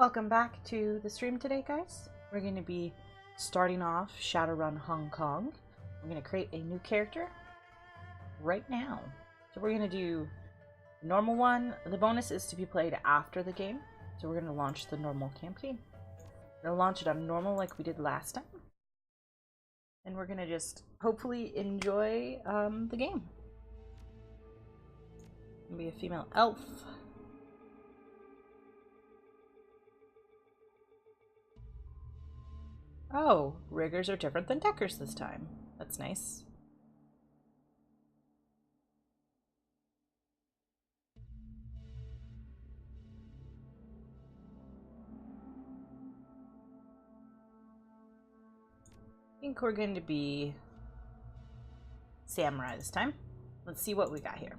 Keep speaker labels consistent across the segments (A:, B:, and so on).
A: Welcome back to the stream today, guys. We're going to be starting off Shadowrun Hong Kong. I'm going to create a new character right now. So we're going to do the normal one. The bonus is to be played after the game. So we're going to launch the normal campaign. We're going to launch it on normal like we did last time. And we're going to just hopefully enjoy the game. I'm going to be a female elf. Oh, riggers are different than deckers this time. That's nice. I think we're going to be samurai this time. Let's see what we got here.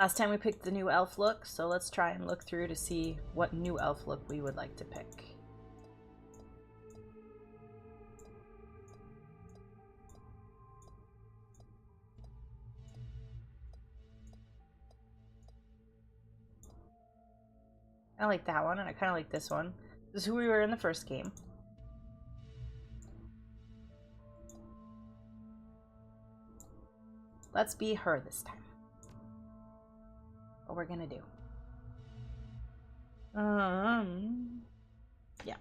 A: Last time we picked the new elf look, so let's try and look through to see what new elf look we would like to pick. I like that one, and I kind of like this one. This is who we were in the first game. Let's be her this time. What we're gonna do. Yeah.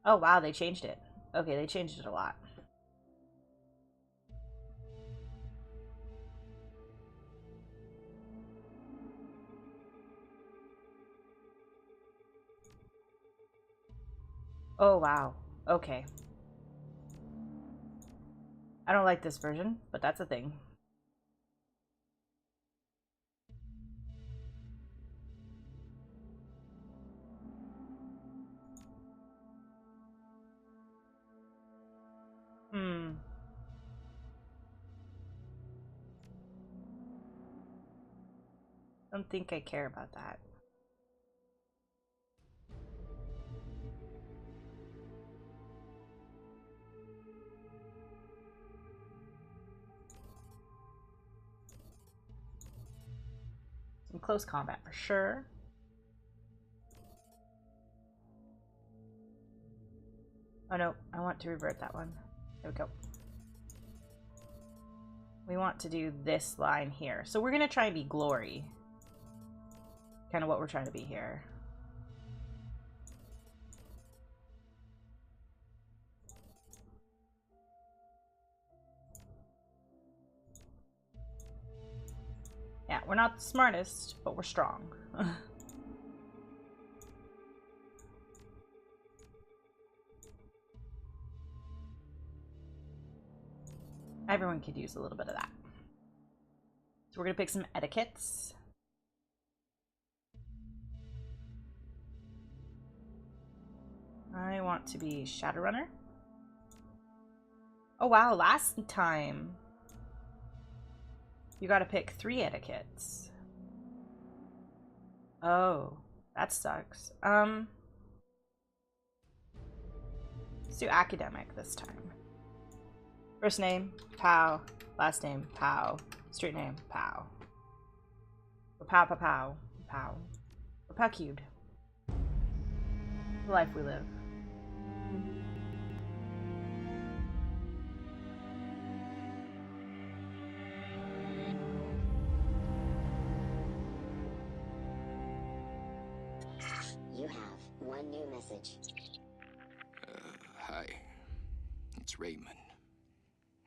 A: Oh wow, they changed it. Okay, they changed it a lot. Oh wow. Okay. I don't like this version, but that's a thing. Don't think I care about that. Some close combat for sure. Oh no, I want to revert that one. There we go. We want to do this line here. So we're going to try and be glory. Kind of what we're trying to be here. Yeah, we're not the smartest, but we're strong. Everyone could use a little bit of that. So we're going to pick some etiquettes. I want to be Shadowrunner. Oh wow, last time you got to pick 3 etiquettes. Oh, that sucks. Let's do academic this time. First name, pow. Last name, pow. Street name, pow. Pow, pow, pow, pow. Pow cubed. The life we live.
B: You have one new message.
C: Hi. It's Raymond.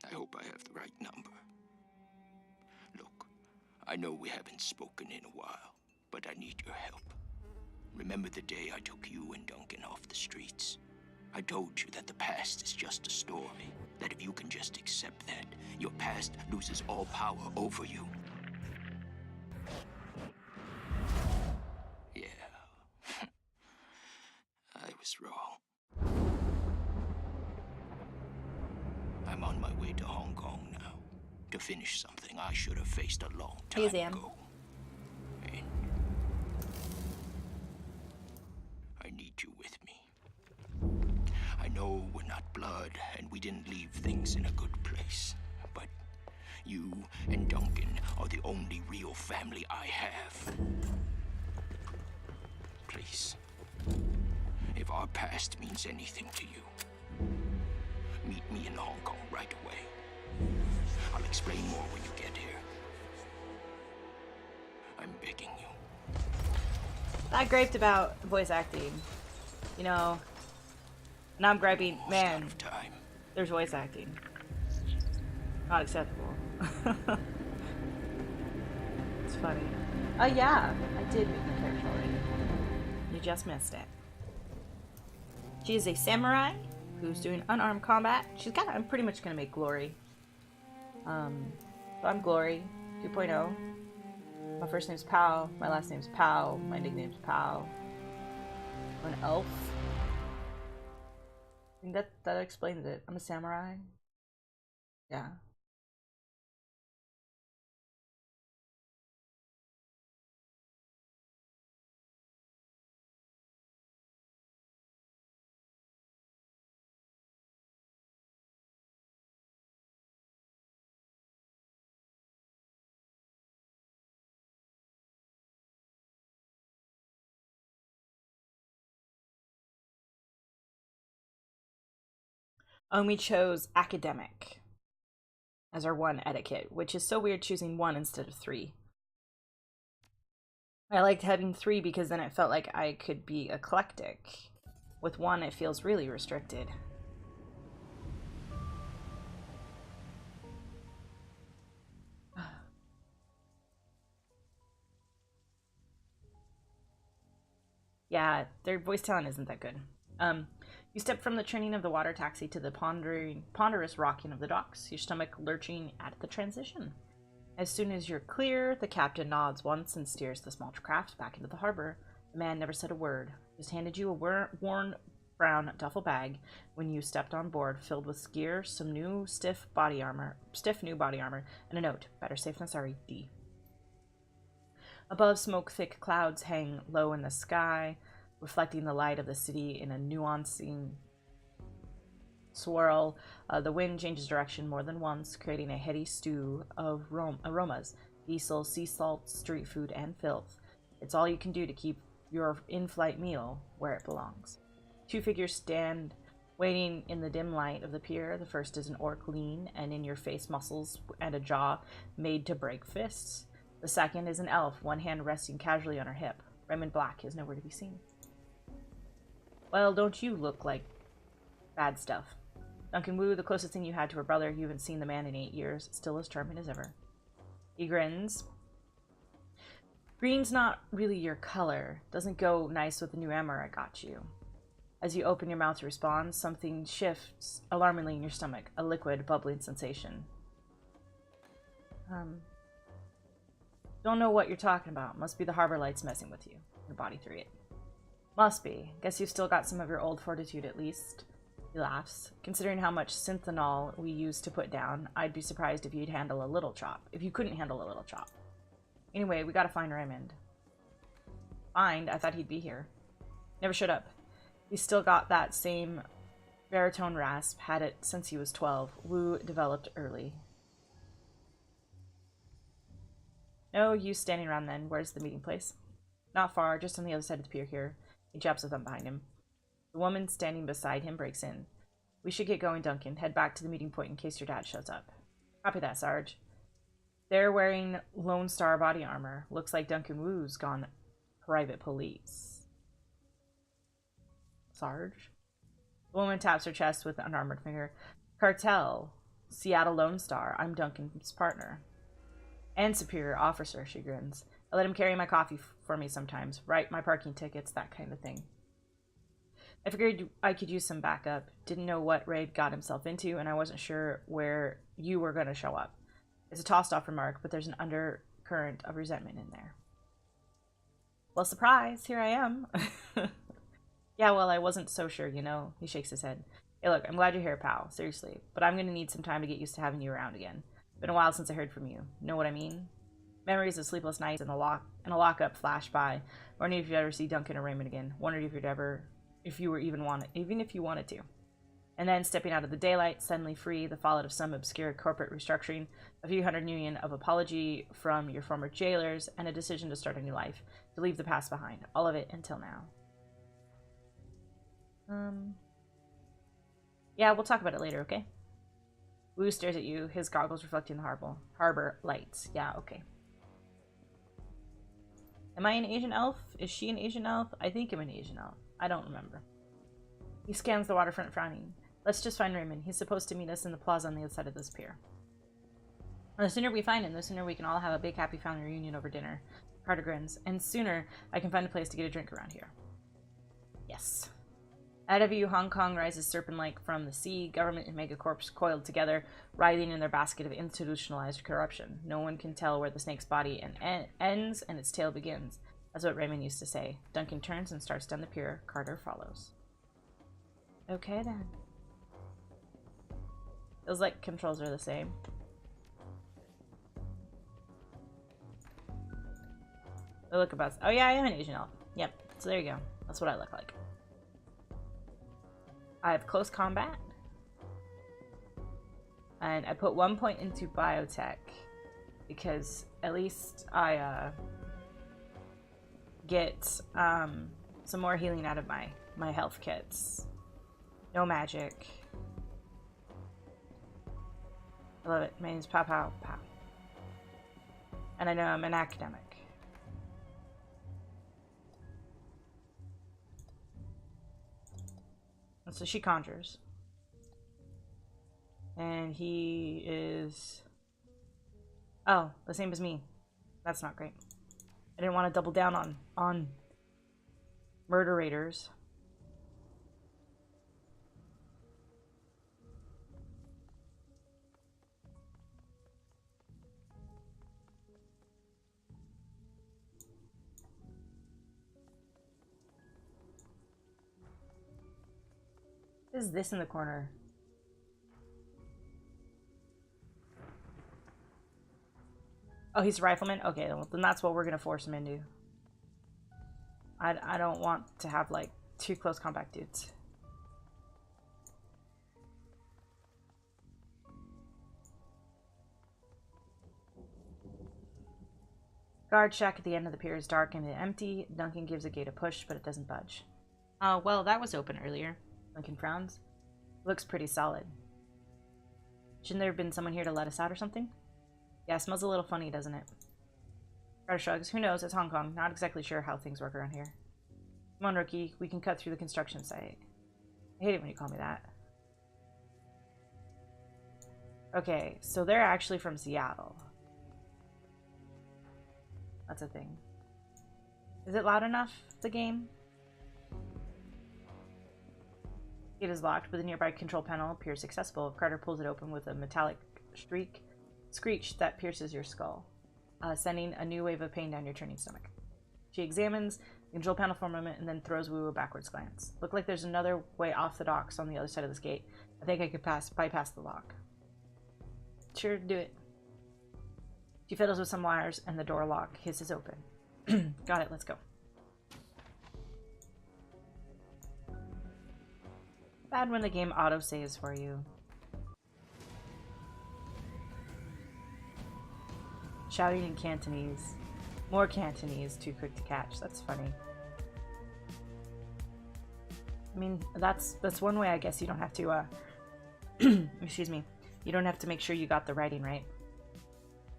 C: I hope I have the right number. Look, I know we haven't spoken in a while, but I need your help. Remember the day I took you and Duncan off the streets? I told you that the past is just a story, that if you can just accept that, your past loses all power over you. Yeah. I was wrong. I'm on my way to Hong Kong now, to finish something I should have faced a long time ago. And I need you with me. I know we're not blood, and we didn't leave things in a good place, but you and Duncan are the only real family I have. Please. If our past means anything to you, meet me in Hong Kong right away. I'll explain more when you get here. I'm begging you.
A: I griped about voice acting. You know, and I'm griping, man, there's voice acting. Not acceptable. It's funny. Oh yeah, I did make the character already. You just missed it. She is a samurai who's doing unarmed combat. I'm pretty much gonna make Glory. So I'm Glory 2.0. My first name's Pow, my last name's Pow, my nickname's Pow. I'm an elf. I think that explains it. I'm a samurai. Yeah. We chose academic as our one etiquette, which is so weird choosing one instead of 3. I liked having 3 because then it felt like I could be eclectic. With 1, it feels really restricted. Yeah, their voice talent isn't that good. You step from the churning of the water taxi to the ponderous rocking of the docks, your stomach lurching at the transition. As soon as you're clear, the captain nods once and steers the small craft back into the harbor. The man never said a word, just handed you a worn brown duffel bag when you stepped on board, filled with gear, some new stiff new body armor, and a note, better safe than sorry, D. Above, smoke-thick clouds hang low in the sky, reflecting the light of the city in a nuancing swirl. The wind changes direction more than once, creating a heady stew of aromas, diesel, sea salt, street food, and filth. It's all you can do to keep your in-flight meal where it belongs. 2 figures stand waiting in the dim light of the pier. The first is an orc, lean and in-your-face muscles and a jaw made to break fists. The second is an elf, one hand resting casually on her hip. Raymond Black is nowhere to be seen. Well, don't you look like bad stuff? Duncan Wu, the closest thing you had to her brother. You haven't seen the man in 8 years, still as charming as ever. He grins. Green's not really your color. Doesn't go nice with the new armor I got you. As you open your mouth to respond, something shifts alarmingly in your stomach, a liquid, bubbling sensation. Don't know what you're talking about. Must be the harbor lights messing with you. Your body through it. Must be. Guess you've still got some of your old fortitude at least. He laughs. Considering how much synthanol we used to put down, I'd be surprised if you'd handle a little chop. If you couldn't handle a little chop. Anyway, we gotta find Raymond. Find? I thought he'd be here. Never showed up. He's still got that same baritone rasp. Had it since he was 12. Wu developed early. No use standing around then. Where's the meeting place? Not far, just on the other side of the pier here. He japs a thumb behind him. The woman standing beside him breaks in. We should get going, Duncan. Head back to the meeting point in case your dad shows up. Copy that, Sarge. They're wearing Lone Star body armor. Looks like Duncan Wu's gone private police. Sarge? The woman taps her chest with an unarmored finger. Cartel. Seattle Lone Star. I'm Duncan's partner. And superior officer, she grins. I let him carry my coffee for me sometimes, write my parking tickets, that kind of thing. I figured I could use some backup. Didn't know what Raid got himself into, and I wasn't sure where you were going to show up. It's a tossed-off remark, but there's an undercurrent of resentment in there. Well, surprise, here I am. Yeah, well, I wasn't so sure, you know. He shakes his head. Hey, look, I'm glad you're here, pal. Seriously. But I'm going to need some time to get used to having you around again. Been a while since I heard from you. Know what I mean? Memories of sleepless nights and a lockup flash by. Wondering if you'd ever see Duncan or Raymond again. Wondered if you'd ever, even if you wanted to. And then, stepping out of the daylight, suddenly free, the fallout of some obscure corporate restructuring, a few hundred million of apology from your former jailers, and a decision to start a new life, to leave the past behind. All of it until now. Yeah, we'll talk about it later, okay? Wu stares at you, his goggles reflecting the harbor lights. Yeah, okay. Am I an Asian elf? Is she an Asian elf? I think I'm an Asian elf. I don't remember. He scans the waterfront, frowning. Let's just find Raymond. He's supposed to meet us in the plaza on the other side of this pier. And the sooner we find him, the sooner we can all have a big happy family reunion over dinner. Carter grins. And sooner I can find a place to get a drink around here. Yes. Out of you, Hong Kong rises serpent-like from the sea, government and megacorps coiled together, writhing in their basket of institutionalized corruption. No one can tell where the snake's body ends and its tail begins. That's what Raymond used to say. Duncan turns and starts down the pier. Carter follows. Okay, then. Feels like controls are the same. The look about... Oh yeah, I am an Asian elf. Yep, so there you go. That's what I look like. I have close combat. And I put 1 point into biotech. Because at least I get some more healing out of my health kits. No magic. I love it. My name's Pow Pow Pow. And I know I'm an academic. And so she conjures. And he is... Oh, the same as me. That's not great. I didn't want to double down on murderators. What is this in the corner? Oh, he's a rifleman? Okay, then that's what we're gonna force him into. I don't want to have, like, 2 close combat dudes. Guard shack at the end of the pier is dark and empty. Duncan gives the gate a push, but it doesn't budge. Oh, well, that was open earlier. Duncan frowns. Looks pretty solid. Shouldn't there have been someone here to let us out or something? Yeah, smells a little funny, doesn't it? Carter shrugs. Who knows? It's Hong Kong. Not exactly sure how things work around here. Come on, rookie. We can cut through the construction site. I hate it when you call me that. Okay, so they're actually from Seattle. That's a thing. Is it loud enough, the game? It is locked, but the nearby control panel appears accessible. Carter pulls it open with a metallic screech that pierces your skull, sending a new wave of pain down your churning stomach. She examines the control panel for a moment and then throws Wu a backwards glance. Look like there's another way off the docks on the other side of this gate. I think I could bypass the lock. Sure, do it. She fiddles with some wires and the door lock hisses open. Got it, let's go. Bad when the game auto-saves for you. Shouting in Cantonese. More Cantonese, too quick to catch. That's funny. I mean, that's one way I guess you don't have to, excuse me. You don't have to make sure you got the writing right.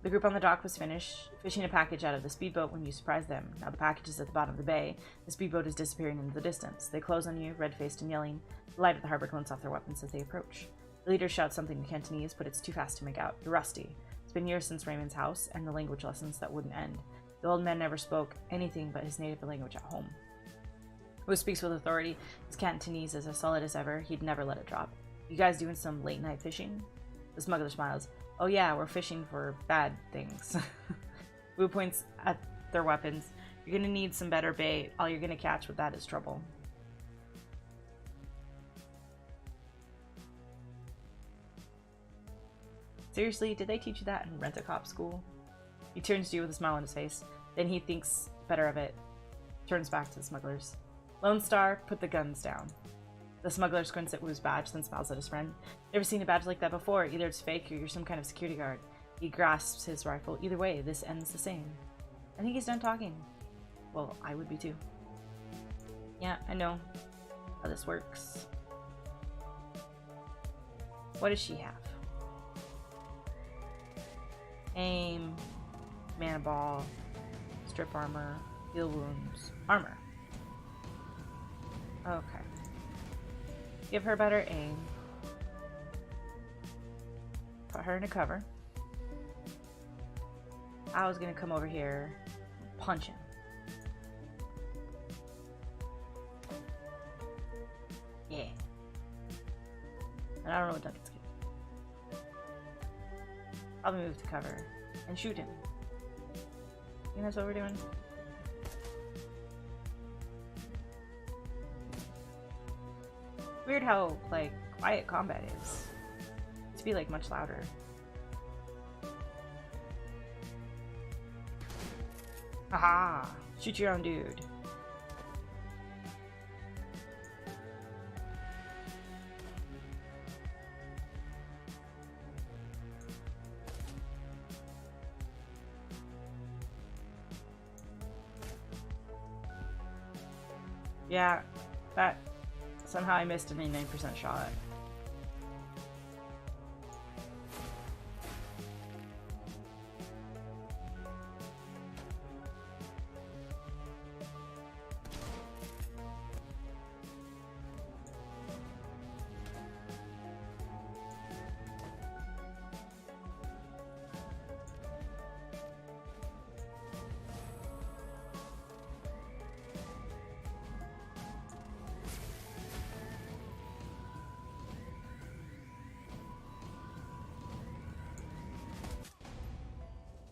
A: The group on the dock was finished fishing a package out of the speedboat when you surprised them. Now the package is at the bottom of the bay. The speedboat is disappearing into the distance. They close on you, red-faced and yelling. The light of the harbor glints off their weapons as they approach. The leader shouts something in Cantonese, but it's too fast to make out. You're rusty. It's been years since Raymond's house, and the language lessons that wouldn't end. The old man never spoke anything but his native language at home. Wu speaks with authority. His Cantonese is as solid as ever. He'd never let it drop. You guys doing some late-night fishing? The smuggler smiles. Oh yeah, we're fishing for bad things. Wu points at their weapons. You're gonna need some better bait. All you're gonna catch with that is trouble. Seriously, did they teach you that in Rent-A-Cop school? He turns to you with a smile on his face. Then he thinks better of it. Turns back to the smugglers. Lone Star, put the guns down. The smuggler squints at Wu's badge, then smiles at his friend. Never seen a badge like that before. Either it's fake or you're some kind of security guard. He grasps his rifle. Either way, this ends the same. I think he's done talking. Well, I would be too. Yeah, I know how this works. What does she have? Aim, mana ball, strip armor, heal wounds, armor. Okay. Give her better aim. Put her in a cover. I was gonna come over here, punch him. Yeah. And I don't know what Duncan's getting. Probably move to cover and shoot him. You think that's what we're doing? Weird how, like, quiet combat is. It used to be, like, much louder. Haha! Shoot your own dude. Yeah, that somehow I missed an 89% shot.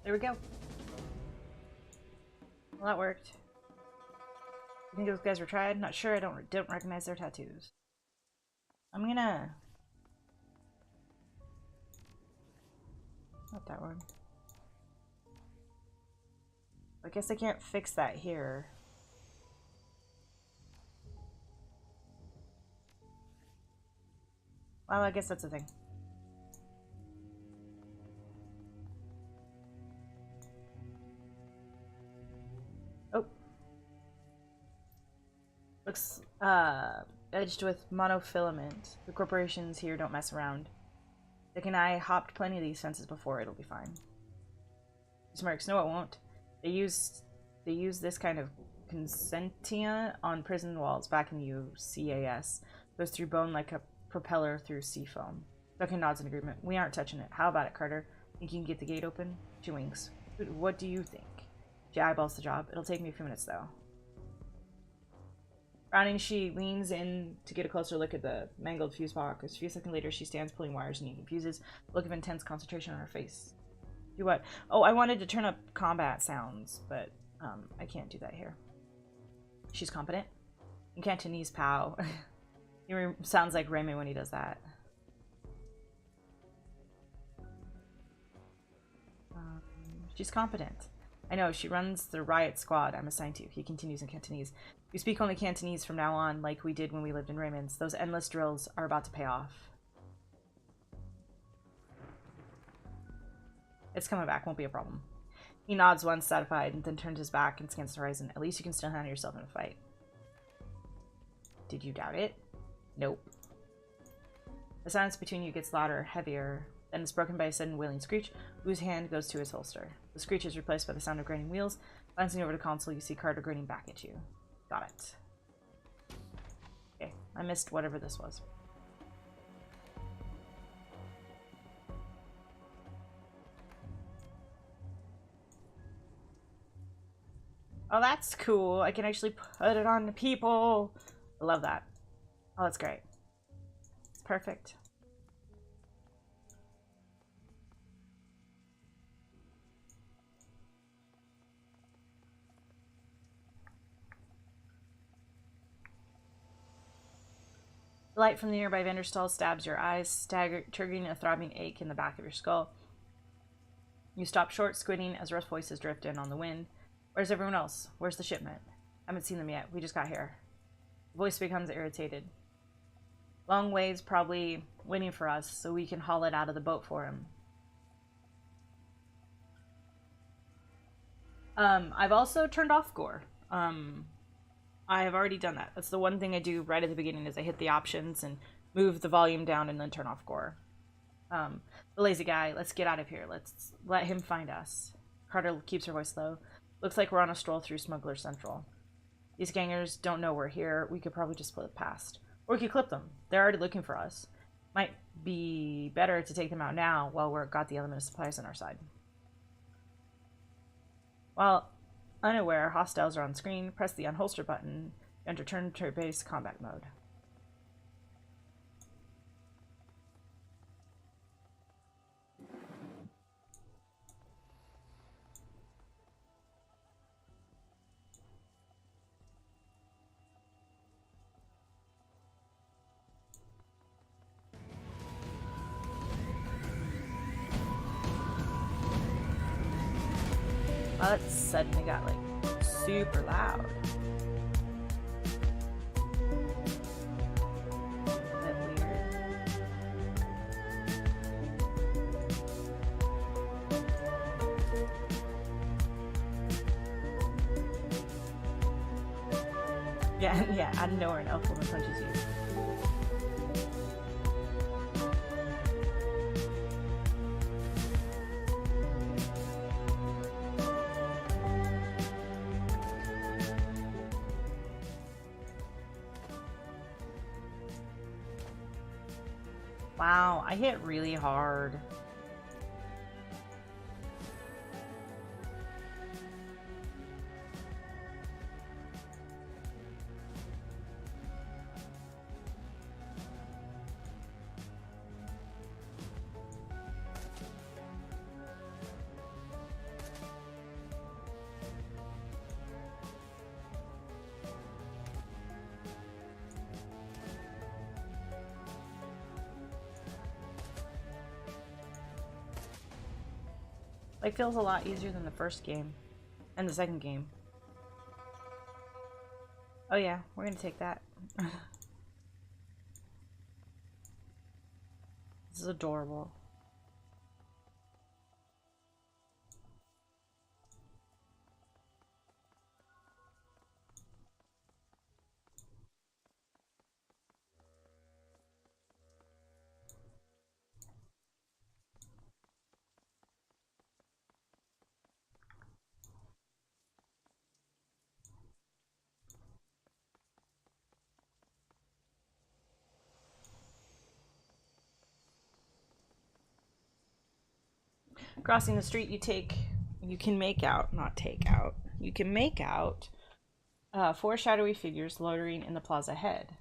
A: There we go. Well, that worked. You think those guys were tried? Not sure. I don't recognize their tattoos. I'm gonna... Not that one. I guess I can't fix that here. Well, I guess that's the thing. Oh. Looks, edged with monofilament. The corporations here don't mess around. Dick and I hopped plenty of these fences before. It'll be fine. He smirks. No, it won't. They use this kind of consentia on prison walls back in UCAS. Goes through bone like a propeller through sea foam. Duncan nods in agreement. We aren't touching it. How about it, Carter? Think you can get the gate open? She winks. What do you think? She eyeballs the job. It'll take me a few minutes, though. Frowning, she leans in to get a closer look at the mangled fuse box. A few seconds later, she stands pulling wires and needing fuses. A look of intense concentration on her face. Do what? Oh, I wanted to turn up combat sounds, but I can't do that here. She's competent. In Cantonese, pow. He sounds like Raymond when he does that. She's competent. I know, she runs the riot squad I'm assigned to. He continues in Cantonese. We speak only Cantonese from now on, like we did when we lived in Raymond's. Those endless drills are about to pay off. It's coming back, won't be a problem. He nods once, satisfied, and then turns his back and scans the horizon. At least you can still handle yourself in a fight. Did you doubt it? Nope. The silence between you gets louder, heavier, then it's broken by a sudden wailing screech, whose hand goes to his holster. The screech is replaced by the sound of grinding wheels. Glancing over the console, you see Carter grinning back at you. Got it. Okay, I missed whatever this was. Oh, that's cool. I can actually put it on the people. I love that. Oh, that's great. It's perfect. The light from the nearby vendor stall stabs your eyes, triggering a throbbing ache in the back of your skull. You stop short, squinting as rough voices drift in on the wind. Where's everyone else? Where's the shipment? Haven't seen them yet. We just got here. The voice becomes irritated. Long Way's probably waiting for us so we can haul it out of the boat for him. I've also turned off gore. I have already done that. That's the one thing I do right at the beginning is I hit the options and move the volume down and then turn off gore. The lazy guy, let's get out of here. Let's let him find us. Carter keeps her voice low. Looks like we're on a stroll through Smuggler Central. These gangers don't know we're here. We could probably just split past. Or we could clip them. They're already looking for us. Might be better to take them out now while we're got the element of supplies on our side. While unaware hostiles are on screen, press the unholster button and return to base combat mode. Well, it suddenly got like super loud. A bit weird. Yeah, out of nowhere an elf woman punches you. Wow, I hit really hard. Like, feels a lot easier than the first game. And the second game. Oh yeah, we're gonna take that. This is adorable. Crossing the street, you can make out, not take out. You can make out 4 shadowy figures loitering in the plaza ahead.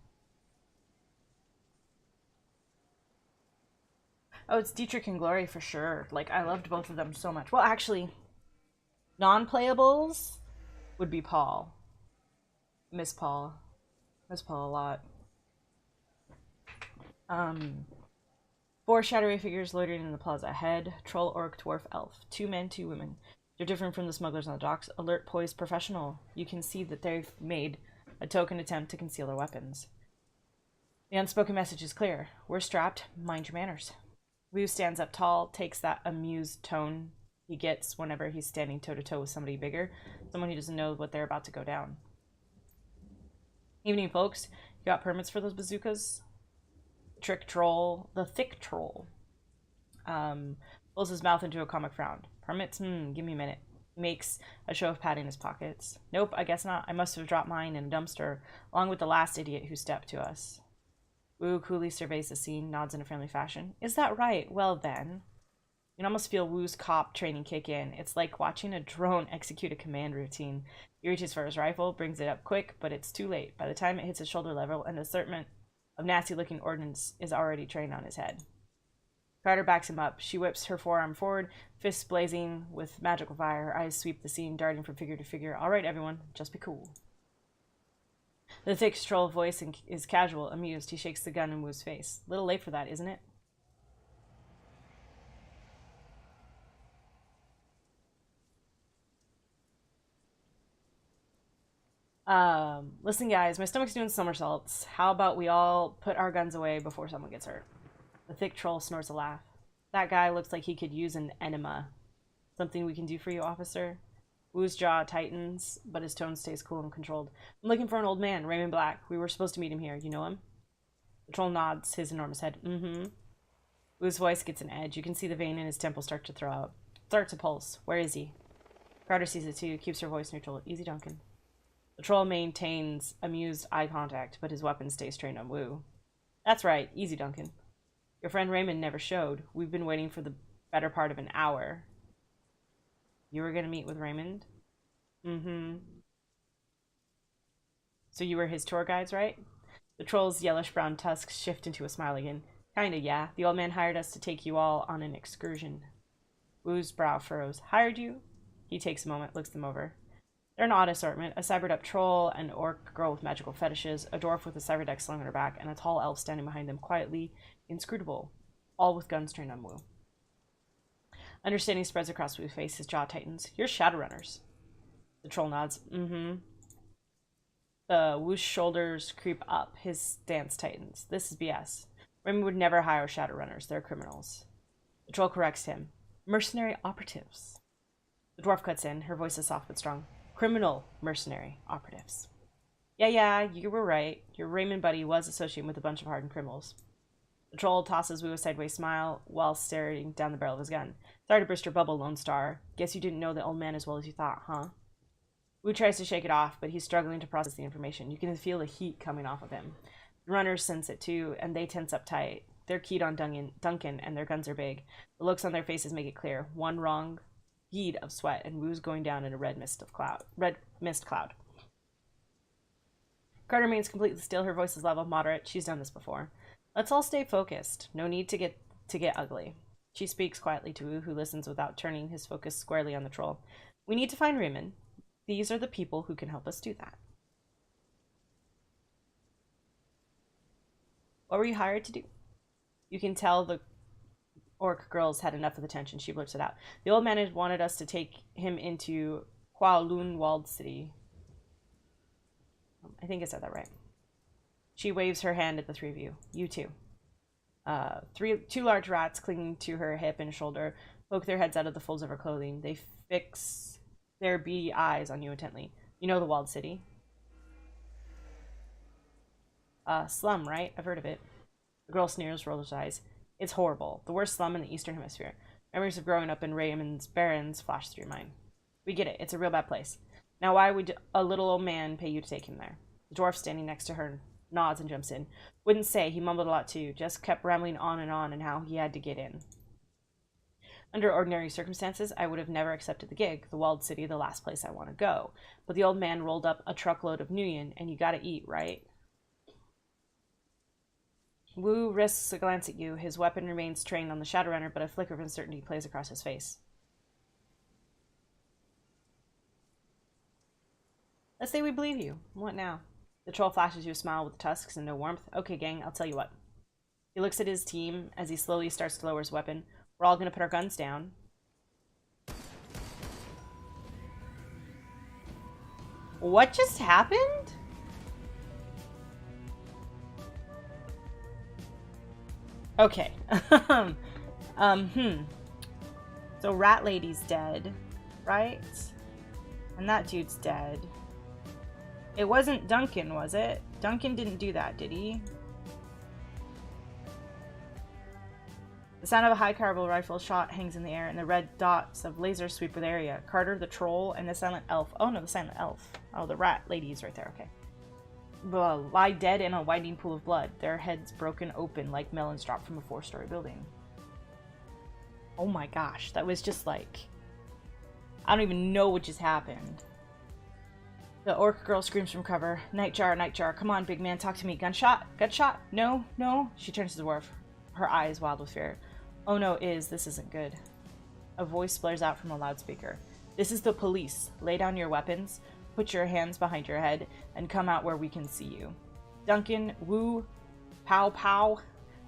A: Oh, it's Dietrich and Glory for sure. Like, I loved both of them so much. Well, actually, non-playables would be Paul. Miss Paul. Miss Paul a lot. 4 shadowy figures loitering in the plaza ahead. Troll, orc, dwarf, elf. 2 men, 2 women. They're different from the smugglers on the docks. Alert, poised, professional. You can see that they've made a token attempt to conceal their weapons. The unspoken message is clear. We're strapped. Mind your manners. Wu stands up tall, takes that amused tone he gets whenever he's standing toe-to-toe with somebody bigger, someone who doesn't know what they're about to go down. Evening, folks. You got permits for those bazookas? The thick troll, pulls his mouth into a comic frown. Permits? Give me a minute. He makes a show of patting his pockets. Nope, I guess not. I must have dropped mine in a dumpster, along with the last idiot who stepped to us. Wu coolly surveys the scene, nods in a friendly fashion. Is that right? Well then. You can almost feel Wu's cop training kick in. It's like watching a drone execute a command routine. He reaches for his rifle, brings it up quick, but it's too late. By the time it hits his shoulder level, an assortment of nasty-looking ordnance is already trained on his head. Carter backs him up. She whips her forearm forward, fists blazing with magical fire. Her eyes sweep the scene, darting from figure to figure. All right, everyone, just be cool. The thick troll voice is casual, amused. He shakes the gun in Wu's face. Little late for that, isn't it? Listen, guys, my stomach's doing somersaults. How about we all put our guns away before someone gets hurt? The thick troll snorts a laugh. That guy looks like he could use an enema. Something we can do for you, officer? Wu's jaw tightens, but his tone stays cool and controlled. I'm looking for an old man, Raymond Black. We were supposed to meet him here. You know him? The troll nods his enormous head. Mm-hmm. Wu's voice gets an edge. You can see the vein in his temple start to pulse. Where is he? Carter sees it too, keeps her voice neutral. Easy, Duncan. The troll maintains amused eye contact, but his weapon stays trained on Wu. That's right. Easy, Duncan. Your friend Raymond never showed. We've been waiting for the better part of an hour. You were going to meet with Raymond? Mm-hmm. So you were his tour guides, right? The troll's yellowish-brown tusks shift into a smile again. Kinda, yeah. The old man hired us to take you all on an excursion. Wu's brow furrows. Hired you? He takes a moment, looks them over. They're an odd assortment. A cyberduck troll, an orc girl with magical fetishes, a dwarf with a cyberduck slung on her back, and a tall elf standing behind them, quietly inscrutable, all with guns trained on Wu. Understanding spreads across Wu's face, his jaw tightens. You're Shadowrunners. The troll nods. Mm-hmm. The Wu's shoulders creep up, his stance tightens. This is BS. Raymond would never hire Shadowrunners. They're criminals. The troll corrects him. Mercenary operatives. The dwarf cuts in, her voice is soft but strong. Criminal mercenary operatives. Yeah, you were right. Your Raymond buddy was associated with a bunch of hardened criminals. The troll tosses Wu a sideways smile while staring down the barrel of his gun. Sorry to burst your bubble, Lone Star. Guess you didn't know the old man as well as you thought, huh? Wu tries to shake it off, but he's struggling to process the information. You can feel the heat coming off of him. The runners sense it too, and they tense up tight. They're keyed on Duncan, and their guns are big. The looks on their faces make it clear. One wrong bead of sweat, and Wu's going down in a red mist cloud. Carter remains completely still. Her voice is level, moderate. She's done this before. Let's all stay focused. No need to get ugly. She speaks quietly to Wu, who listens without turning his focus squarely on the troll. We need to find Raymond. These are the people who can help us do that. What were you hired to do? You can tell the orc girls had enough of the tension. She blurts it out. The old man had wanted us to take him into Kowloon Walled City. I think I said that right. She waves her hand at the three of you. You too. Two large rats clinging to her hip and shoulder poke their heads out of the folds of her clothing. They fix their beady eyes on you intently. You know the walled city? Slum, right? I've heard of it. The girl sneers, rolls her eyes. It's horrible. The worst slum in the Eastern Hemisphere. Memories of growing up in Raymond's Barrens flash through your mind. We get it. It's a real bad place. Now why would a little old man pay you to take him there? The dwarf standing next to her nods and jumps in. Wouldn't say. He mumbled a lot too. Just kept rambling on and how he had to get in. Under ordinary circumstances, I would have never accepted the gig. The walled city, the last place I want to go. But the old man rolled up a truckload of Nuyen, and you gotta eat, right? Wu risks a glance at you. His weapon remains trained on the Shadowrunner, but a flicker of uncertainty plays across his face. Let's say we believe you. What now? The troll flashes you a smile with tusks and no warmth. Okay, gang, I'll tell you what. He looks at his team as he slowly starts to lower his weapon. We're all gonna put our guns down. What just happened? Okay. So Rat Lady's dead, right? And that dude's dead. It wasn't Duncan, was it? Duncan didn't do that, did he? The sound of a high-caliber rifle shot hangs in the air, and the red dots of lasers sweep the area. Carter, the troll, and the silent elf. Oh, no, the silent elf. Oh, the rat lady is right there. Okay. Lie dead in a winding pool of blood, their heads broken open like melons dropped from a 4-story building. Oh my gosh, that was just like... I don't even know what just happened. The orc girl screams from cover. Nightjar, come on, big man, talk to me. Gunshot? No. She turns to the dwarf, her eyes wild with fear. Oh no, this isn't good. A voice blares out from a loudspeaker. This is the police. Lay down your weapons. Put your hands behind your head and come out where we can see you. Duncan, Wu, Pow,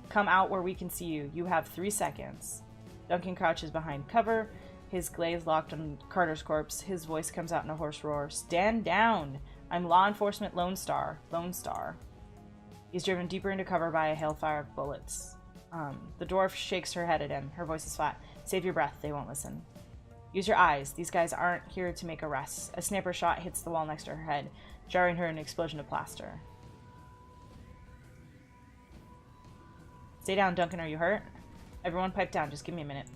A: come out where we can see you. You have 3 seconds. Duncan crouches behind cover, his gaze locked on Carter's corpse. His voice comes out in a hoarse roar. Stand down! I'm law enforcement Lone Star. Lone Star. He's driven deeper into cover by a hailfire of bullets. The dwarf shakes her head at him. Her voice is flat. Save your breath. They won't listen. Use your eyes. These guys aren't here to make arrests. A sniper shot hits the wall next to her head, jarring her an explosion of plaster. Stay down, Duncan. Are you hurt? Everyone pipe down. Just give me a minute.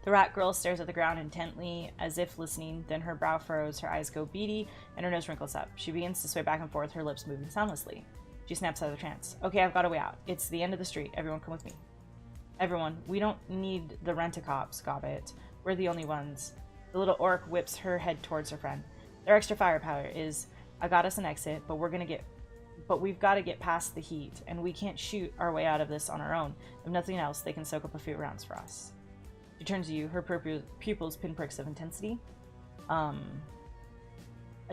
A: The rat girl stares at the ground intently, as if listening. Then her brow furrows, her eyes go beady, and her nose wrinkles up. She begins to sway back and forth, her lips moving soundlessly. She snaps out of the trance. Okay, I've got a way out. It's the end of the street. Everyone come with me. Everyone, we don't need the rent-a-cops, Gobbit. We're the only ones. The little orc whips her head towards her friend. Their extra firepower is, I got us an exit, but we've got to get past the heat, and we can't shoot our way out of this on our own. If nothing else, they can soak up a few rounds for us. She turns to you, her pupils pinpricks of intensity. I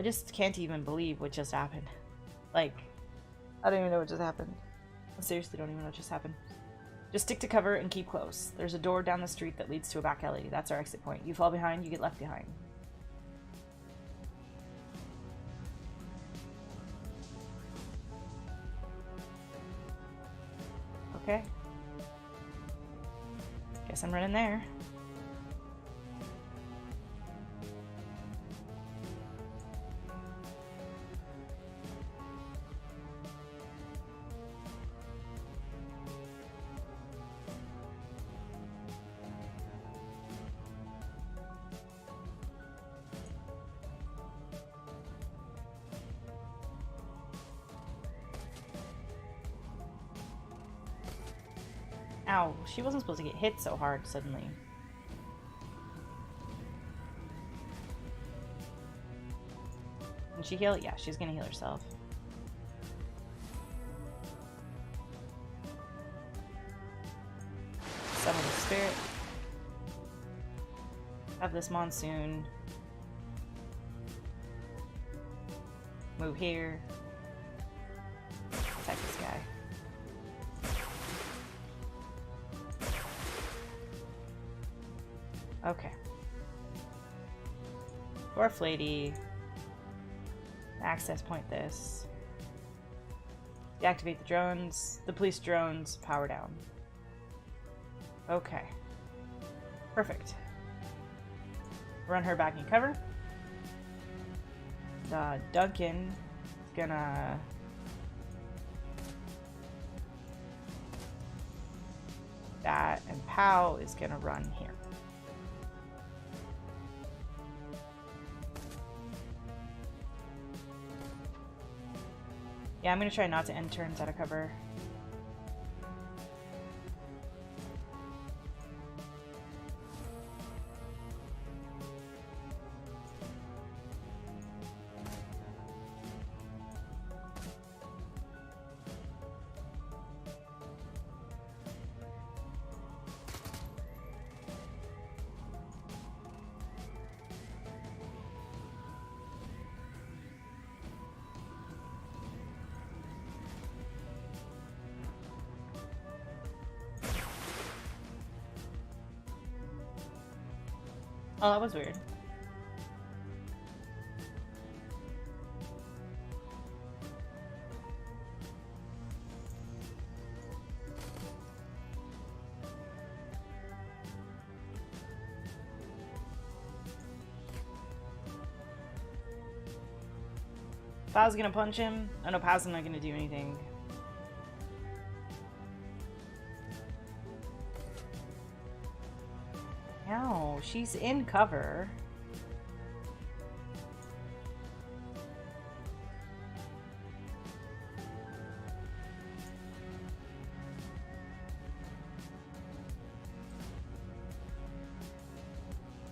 A: just can't even believe what just happened. Like, I don't even know what just happened. I seriously don't even know what just happened. Just stick to cover and keep close. There's a door down the street that leads to a back alley. That's our exit point. You fall behind, you get left behind. Okay. Guess I'm running there. Ow, she wasn't supposed to get hit so hard suddenly. Can she heal? Yeah, she's gonna heal herself. Summon the spirit. Have this monsoon. Move here. Attack this guy. Okay. Dwarf lady. Access point this. Deactivate the drones. The police drones. Power down. Okay. Perfect. Run her back in cover. Duncan is gonna... that, and Pow is gonna run here. Yeah, I'm gonna try not to end turns out of cover. Oh, that was weird. Pow's gonna punch him. Oh no, Pow's not gonna do anything. No, she's in cover.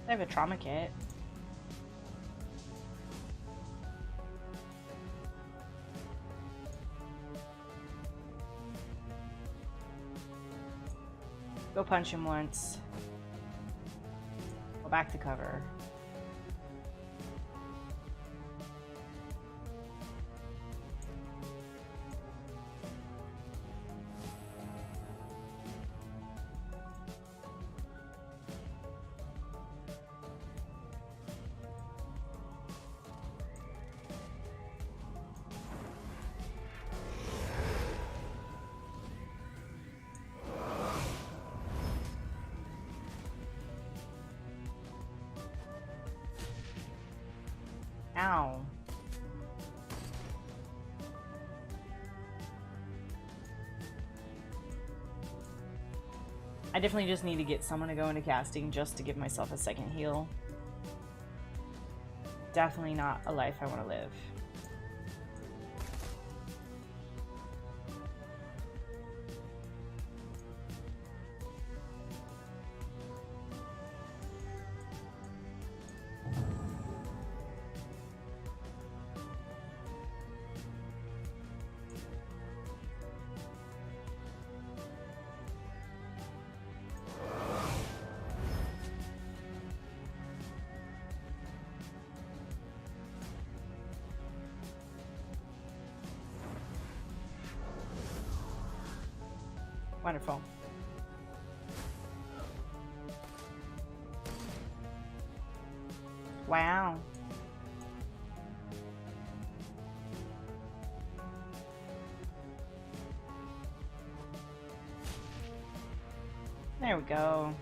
A: I have a trauma kit. Go punch him once. Go back to cover. Ow. I definitely just need to get someone to go into casting just to give myself a second heal. Definitely not a life I want to live. Wonderful. Wow. There we go.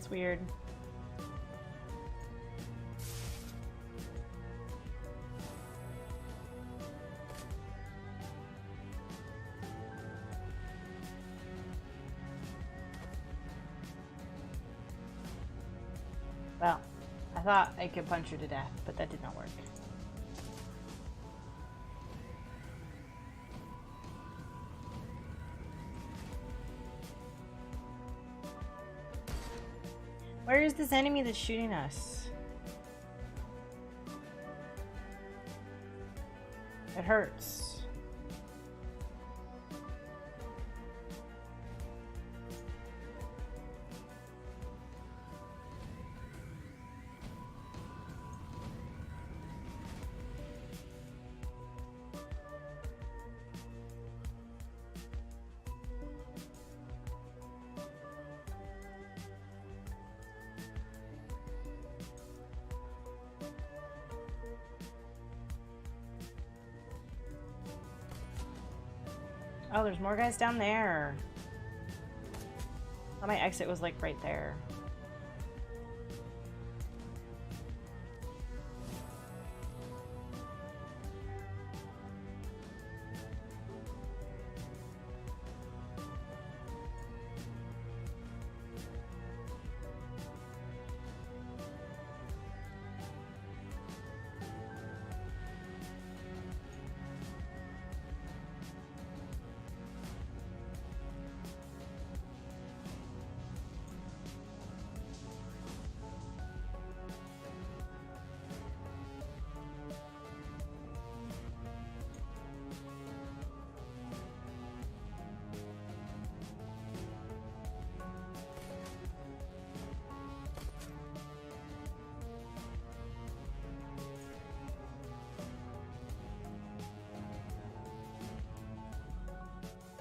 A: It's weird. Well, I thought I could punch her to death, but that did not work. Where is this enemy that's shooting us? It hurts. Oh, there's more guys down there. Oh, my exit was like right there.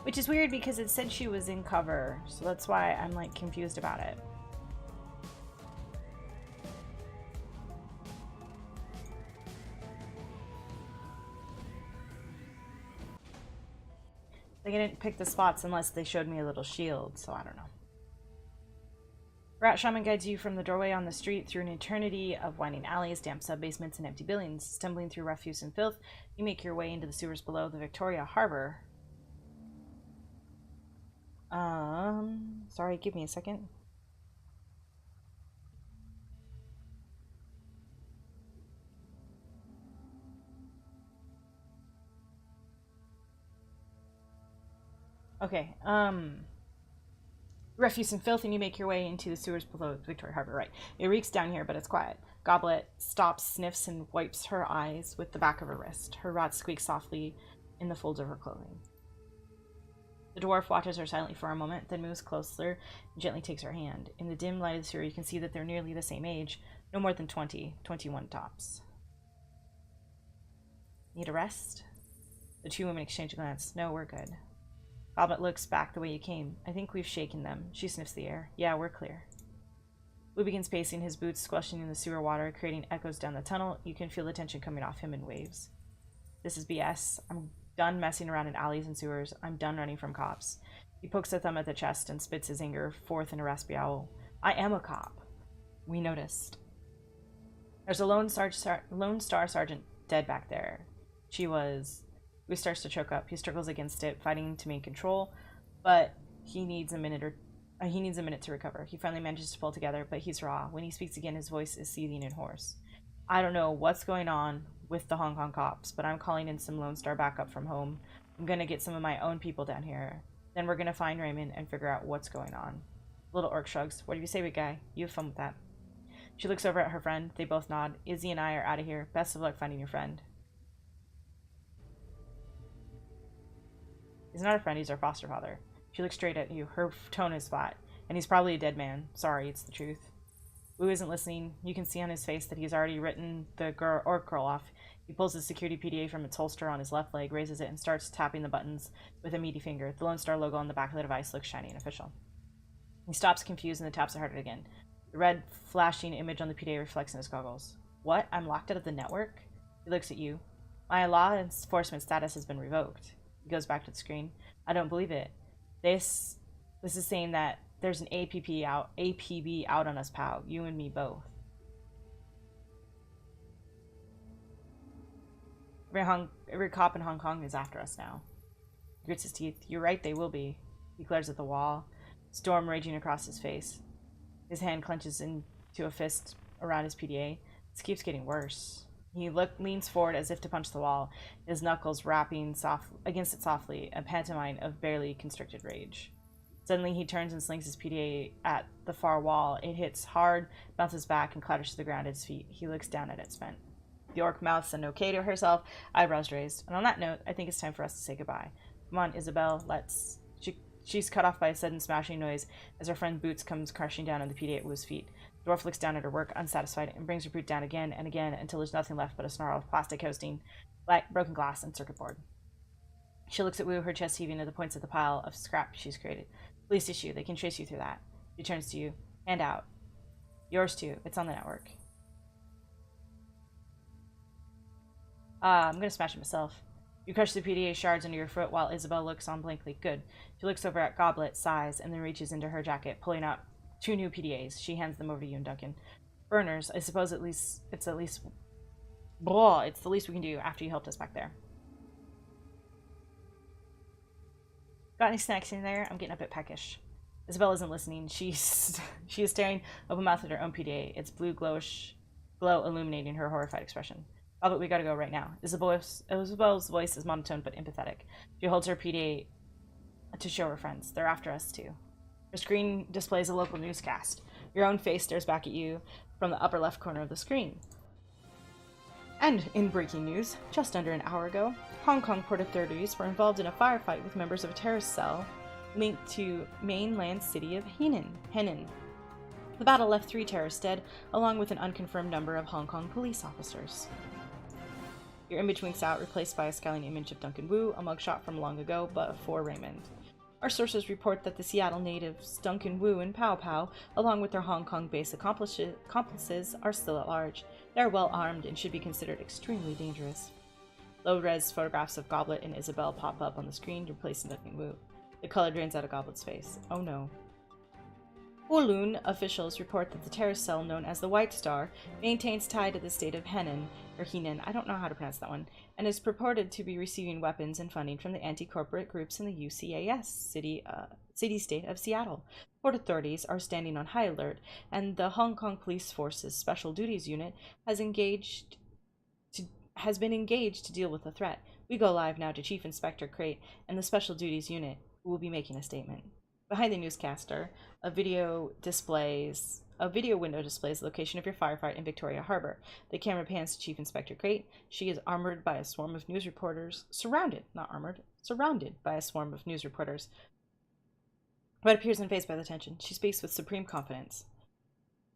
A: Which is weird because it said she was in cover, so that's why I'm like confused about it. Like I didn't pick the spots unless they showed me a little shield, so I don't know. Rat Shaman guides you from the doorway on the street through an eternity of winding alleys, damp sub-basements, and empty buildings. Stumbling through refuse and filth, you make your way into the sewers below the Victoria Harbor. Sorry, give me a second. Okay, refuse and filth, and you make your way into the sewers below Victoria Harbor. Right. It reeks down here, but it's quiet. Goblet stops, sniffs, and wipes her eyes with the back of her wrist. Her rat squeaks softly in the folds of her clothing. The dwarf watches her silently for a moment, then moves closer and gently takes her hand. In the dim light of the sewer, you can see that they're nearly the same age, no more than 20, 21 tops. Need a rest? The two women exchange a glance. No, we're good. Goblet looks back the way you came. I think we've shaken them. She sniffs the air. Yeah, we're clear. Wu begins pacing, his boots squashing in the sewer water, creating echoes down the tunnel. You can feel the tension coming off him in waves. This is BS. I'm done messing around in alleys and sewers. I'm done running from cops. He pokes a thumb at the chest and spits his anger forth in a raspy owl. I am a cop. We noticed. There's a Lone Star Sergeant dead back there. She was... He starts to choke up. He struggles against it, fighting to maintain control, but he needs a minute to recover. He finally manages to pull together, but he's raw. When he speaks again, his voice is seething and hoarse. I don't know what's going on with the Hong Kong cops, but I'm calling in some Lone Star backup from home. I'm gonna get some of my own people down here. Then we're gonna find Raymond and figure out what's going on. Little Orc shrugs. What do you say, big guy? You have fun with that. She looks over at her friend. They both nod. Izzy and I are out of here. Best of luck finding your friend. He's not a friend, he's our foster father. She looks straight at you. Her tone is flat. And he's probably a dead man. Sorry, it's the truth. Wu isn't listening. You can see on his face that he's already written the Orc girl off. He pulls his security PDA from its holster on his left leg, raises it, and starts tapping the buttons with a meaty finger. The Lone Star logo on the back of the device looks shiny and official. He stops, confused, and then taps it harder again. The red, flashing image on the PDA reflects in his goggles. What? I'm locked out of the network? He looks at you. My law enforcement status has been revoked. He goes back to the screen. I don't believe it. This is saying that there's an APB out on us, pal. You and me both. Every cop in Hong Kong is after us now. He grits his teeth. You're right, they will be. He glares at the wall, storm raging across his face. His hand clenches into a fist around his PDA. This keeps getting worse. He leans forward as if to punch the wall, his knuckles rapping against it softly, a pantomime of barely constricted rage. Suddenly, he turns and slings his PDA at the far wall. It hits hard, bounces back, and clatters to the ground at his feet. He looks down at it, spent. The orc mouths an okay to herself, eyebrows raised. And on that note, I think it's time for us to say goodbye. Come on, Isabel, let's... She's cut off by a sudden smashing noise as her friend Boots comes crashing down on the PDA at Wu's feet. The dwarf looks down at her work, unsatisfied, and brings her boot down again and again until there's nothing left but a snarl of plastic hosting, broken glass, and circuit board. She looks at Wu, her chest heaving at the points of the pile of scrap she's created. Police issue, they can trace you through that. She turns to you. Hand out. Yours too, it's on the network. I'm gonna smash it myself. You crush the PDA shards under your foot while Isabel looks on blankly. Good. She looks over at Goblet, sighs, and then reaches into her jacket, pulling out 2 new PDAs. She hands them over to you and Duncan. Burners, I suppose it's the least we can do after you helped us back there. Got any snacks in there? I'm getting a bit peckish. Isabel isn't listening. She is staring open-mouthed at her own PDA, its blue glow illuminating her horrified expression. Oh, but we gotta go right now. Isabel's voice is monotone but empathetic. She holds her PDA to show her friends. They're after us, too. Her screen displays a local newscast. Your own face stares back at you from the upper left corner of the screen. And in breaking news, just under an hour ago, Hong Kong port authorities were involved in a firefight with members of a terrorist cell linked to mainland city of Henan. The battle left 3 terrorists dead, along with an unconfirmed number of Hong Kong police officers. Your image winks out, replaced by a scowling image of Duncan Wu, a mugshot from long ago, but for Raymond. Our sources report that the Seattle natives Duncan Wu and Pow Pow, along with their Hong Kong-based accomplices, are still at large. They are well armed and should be considered extremely dangerous. Low-res photographs of Goblet and Isabel pop up on the screen, replacing Duncan Wu. The color drains out of Goblet's face. Oh no. Kowloon officials report that the terrorist cell known as the White Star maintains tie to the state of Henan, I don't know how to pronounce that one, and is purported to be receiving weapons and funding from the anti-corporate groups in the UCAS, city-state of Seattle. Port authorities are standing on high alert, and the Hong Kong Police Force's Special Duties Unit has been engaged to deal with the threat. We go live now to Chief Inspector Crate and the Special Duties Unit. who will be making a statement. Behind the newscaster, a video window displays the location of your firefight in Victoria Harbor. The camera pans to Chief Inspector Crate. She is armored by a swarm of news reporters. Surrounded by a swarm of news reporters, but appears unfazed by the tension. She speaks with supreme confidence.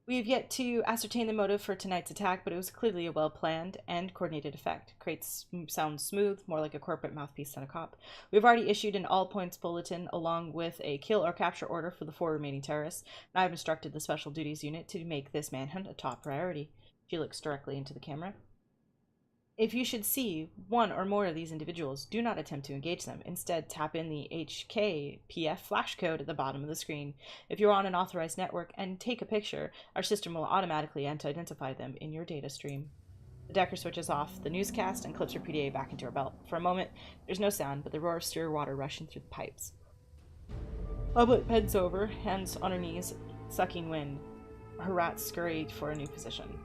A: We have yet to ascertain the motive for tonight's attack, but it was clearly a well-planned and coordinated effect. Crate sounds smooth, more like a corporate mouthpiece than a cop. We have already issued an all-points bulletin along with a kill or capture order for the 4 remaining terrorists, and I have instructed the Special Duties Unit to make this manhunt a top priority. She looks directly into the camera. If you should see one or more of these individuals, do not attempt to engage them. Instead, tap in the HKPF flash code at the bottom of the screen. If you're on an authorized network and take a picture, our system will automatically identify them in your data stream. The Decker switches off the newscast and clips her PDA back into her belt. For a moment, there's no sound but the roar of sewer water rushing through the pipes. Hublet bends over, hands on her knees, sucking wind. Her rats scurry for a new position.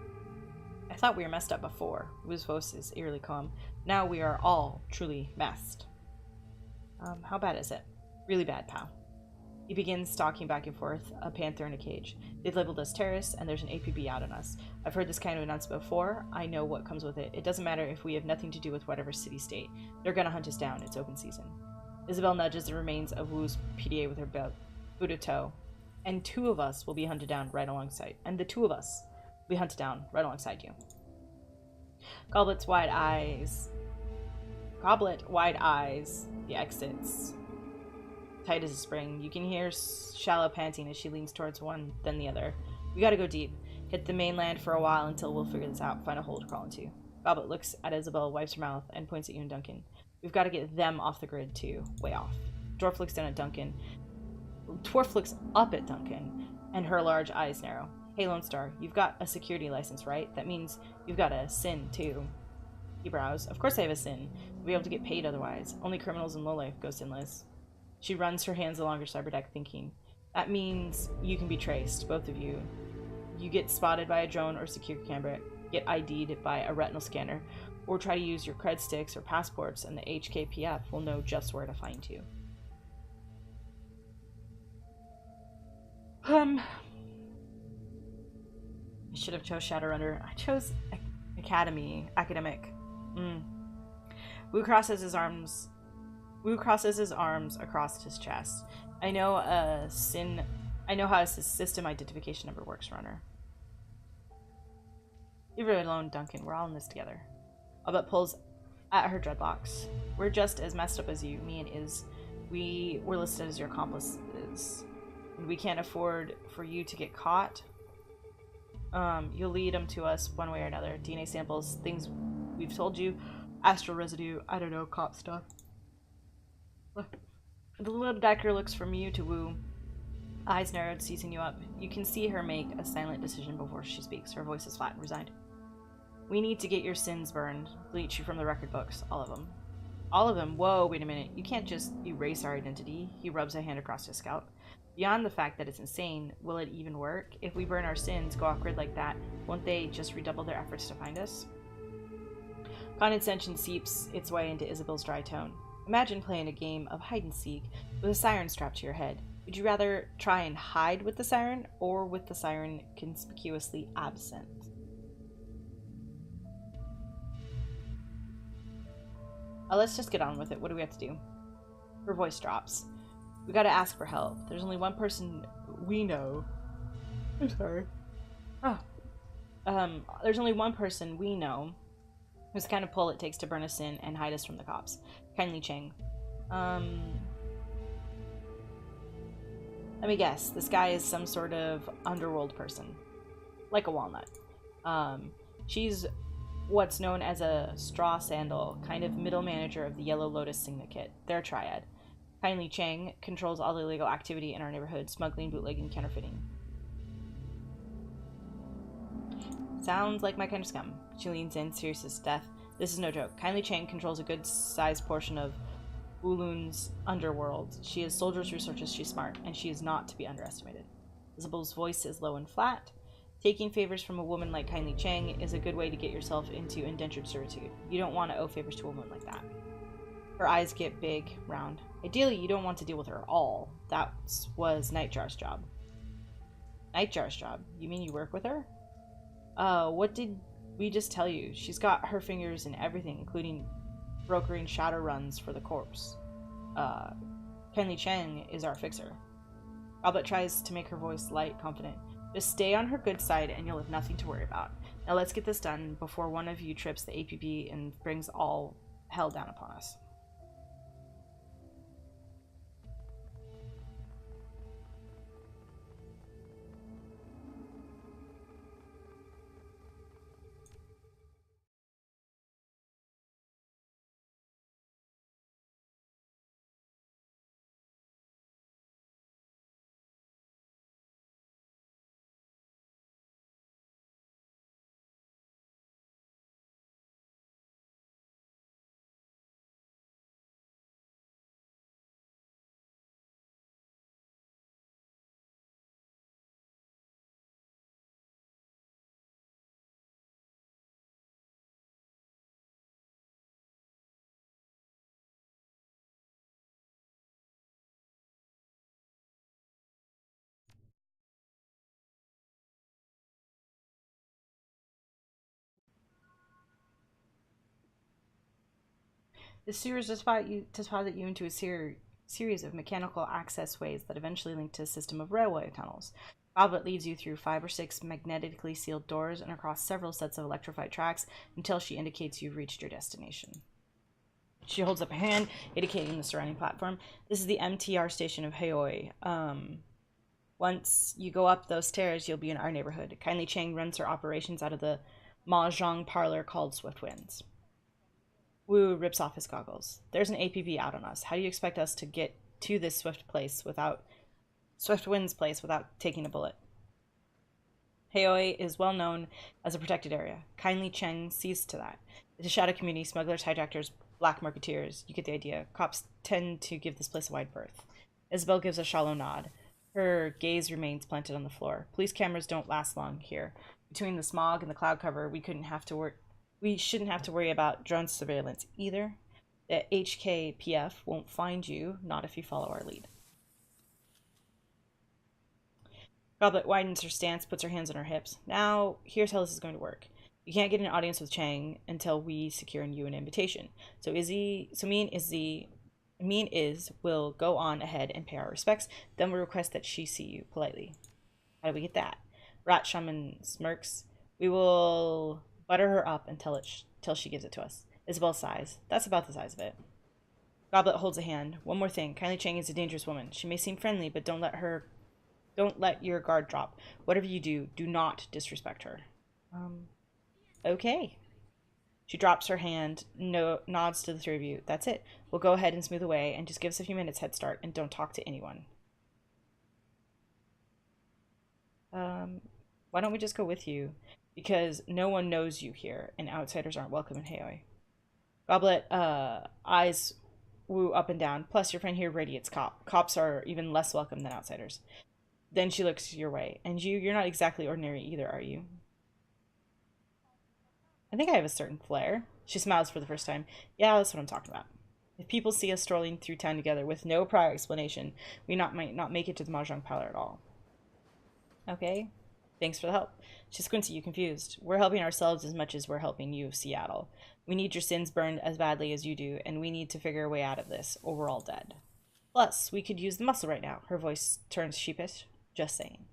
A: I thought we were messed up before. Wu's voice is eerily calm. Now we are all truly messed. How bad is it? Really bad, pal. He begins stalking back and forth, a panther in a cage. They've labeled us terrorists, and there's an APB out on us. I've heard this kind of announcement before. I know what comes with it. It doesn't matter if we have nothing to do with whatever city-state. They're gonna hunt us down. It's open season. Isabel nudges the remains of Wu's PDA with her boot of toe. And 2 of us will be hunted down right alongside. We hunted down right alongside you. Goblet wide eyes. The exits. Tight as a spring. You can hear shallow panting as she leans towards one, then the other. We gotta go deep. Hit the mainland for a while until we'll figure this out. Find a hole to crawl into. Goblet looks at Isabel, wipes her mouth, and points at you and Duncan. We've got to get them off the grid too. Way off. Dwarf looks down at Duncan. Dwarf looks up at Duncan, and her large eyes narrow. Hey, Lone Star, you've got a security license, right? That means you've got a SIN, too. He brows. Of course I have a SIN. We'll be able to get paid otherwise. Only criminals in lowlife go sinless. She runs her hands along her cyberdeck, thinking. That means you can be traced, both of you. You get spotted by a drone or security camera, get ID'd by a retinal scanner, or try to use your cred sticks or passports, and the HKPF will know just where to find you. I should have chose Shadowrunner. I chose academic. Wu crosses his arms across his chest. I know how a system identification number works, Runner. Leave her alone, Duncan. We're all in this together. Albert pulls at her dreadlocks. We're just as messed up as you, me and Iz. We were listed as your accomplices. And we can't afford for you to get caught. You'll lead them to us one way or another. DNA samples, things we've told you, astral residue, I don't know, cop stuff. The little Decker looks from you to Wu, eyes narrowed, seizing you up. You can see her make a silent decision before she speaks. Her voice is flat and resigned. We need to get your sins burned. Bleach you from the record books. All of them. All of them? Whoa, wait a minute. You can't just erase our identity. He rubs a hand across his scalp. Beyond the fact that it's insane, will it even work? If we burn our sins, go off grid like that, won't they just redouble their efforts to find us? Condescension seeps its way into Isabel's dry tone. Imagine playing a game of hide-and-seek with a siren strapped to your head. Would you rather try and hide with the siren, or with the siren conspicuously absent? Let's just get on with it. What do we have to do? Her voice drops. We gotta ask for help. There's only one person we know. I'm sorry. There's only one person we know who's the kind of pull it takes to burn us in and hide us from the cops. Kindly Chang. Let me guess. This guy is some sort of underworld person. Like a walnut. She's what's known as a straw sandal, kind of middle manager of the Yellow Lotus Syndicate. They're a triad. Kindly Chang controls all the illegal activity in our neighborhood, smuggling, bootlegging, counterfeiting. Sounds like my kind of scum. She leans in, serious as death. This is no joke. Kindly Chang controls a good-sized portion of Ulun's underworld. She is soldiers' researches, she's smart, and she is not to be underestimated. Isabel's voice is low and flat. Taking favors from a woman like Kindly Chang is a good way to get yourself into indentured servitude. You don't want to owe favors to a woman like that. Her eyes get big, round. Ideally, you don't want to deal with her at all. That was Nightjar's job. Nightjar's job? You mean you work with her? What did we just tell you? She's got her fingers in everything, including brokering Shadowruns for the corpse. Kenli Cheng is our fixer. Albert tries to make her voice light, confident. Just stay on her good side and you'll have nothing to worry about. Now let's get this done before one of you trips the APB and brings all hell down upon us. This series deposit you into a series of mechanical access ways that eventually link to a system of railway tunnels. Robert leads you through 5 or 6 magnetically sealed doors and across several sets of electrified tracks until she indicates you've reached your destination. She holds up a hand, indicating the surrounding platform. This is the MTR station of Heoi. Once you go up those stairs, you'll be in our neighborhood. Kindly Chang runs her operations out of the mahjong parlor called Swift Winds. Wu rips off his goggles. There's an APB out on us. How do you expect us to get to this Swift Wind's place without taking a bullet? Heoi is well known as a protected area. Kindly Cheng sees to that. It's a shadow community, smugglers, hijackers, black marketeers. You get the idea. Cops tend to give this place a wide berth. Isabel gives a shallow nod. Her gaze remains planted on the floor. Police cameras don't last long here. Between the smog and the cloud cover, we shouldn't have to worry about drone surveillance either. The HKPF won't find you, not if you follow our lead. Goblet widens her stance, puts her hands on her hips. Now, here's how this is going to work. You can't get an audience with Chang until we secure you an invitation. So Mean Is will go on ahead and pay our respects. Then we request that she see you politely. How do we get that? Rat Shaman smirks. We will butter her up until she gives it to us. Isabel sighs. That's about the size of it. Goblet holds a hand. One more thing. Kindly Chang is a dangerous woman. She may seem friendly, but don't let your guard drop. Whatever you do, do not disrespect her. Okay. She drops her hand, nods to the 3 of you. That's it. We'll go ahead and smooth away, and just give us a few minutes head start, and don't talk to anyone. Why don't we just go with you? Because no one knows you here, and outsiders aren't welcome in Heoi. Goblet eyes Wu up and down. Plus, your friend here radiates cop. Cops are even less welcome than outsiders. Then she looks your way. And you're not exactly ordinary either, are you? I think I have a certain flair. She smiles for the first time. Yeah, that's what I'm talking about. If people see us strolling through town together with no prior explanation, we might not make it to the mahjong parlor at all. Okay. Thanks for the help. She squints at you, confused. We're helping ourselves as much as we're helping you, Seattle. We need your sins burned as badly as you do, and we need to figure a way out of this, or we're all dead. Plus, we could use the muscle right now. Her voice turns sheepish. Just saying.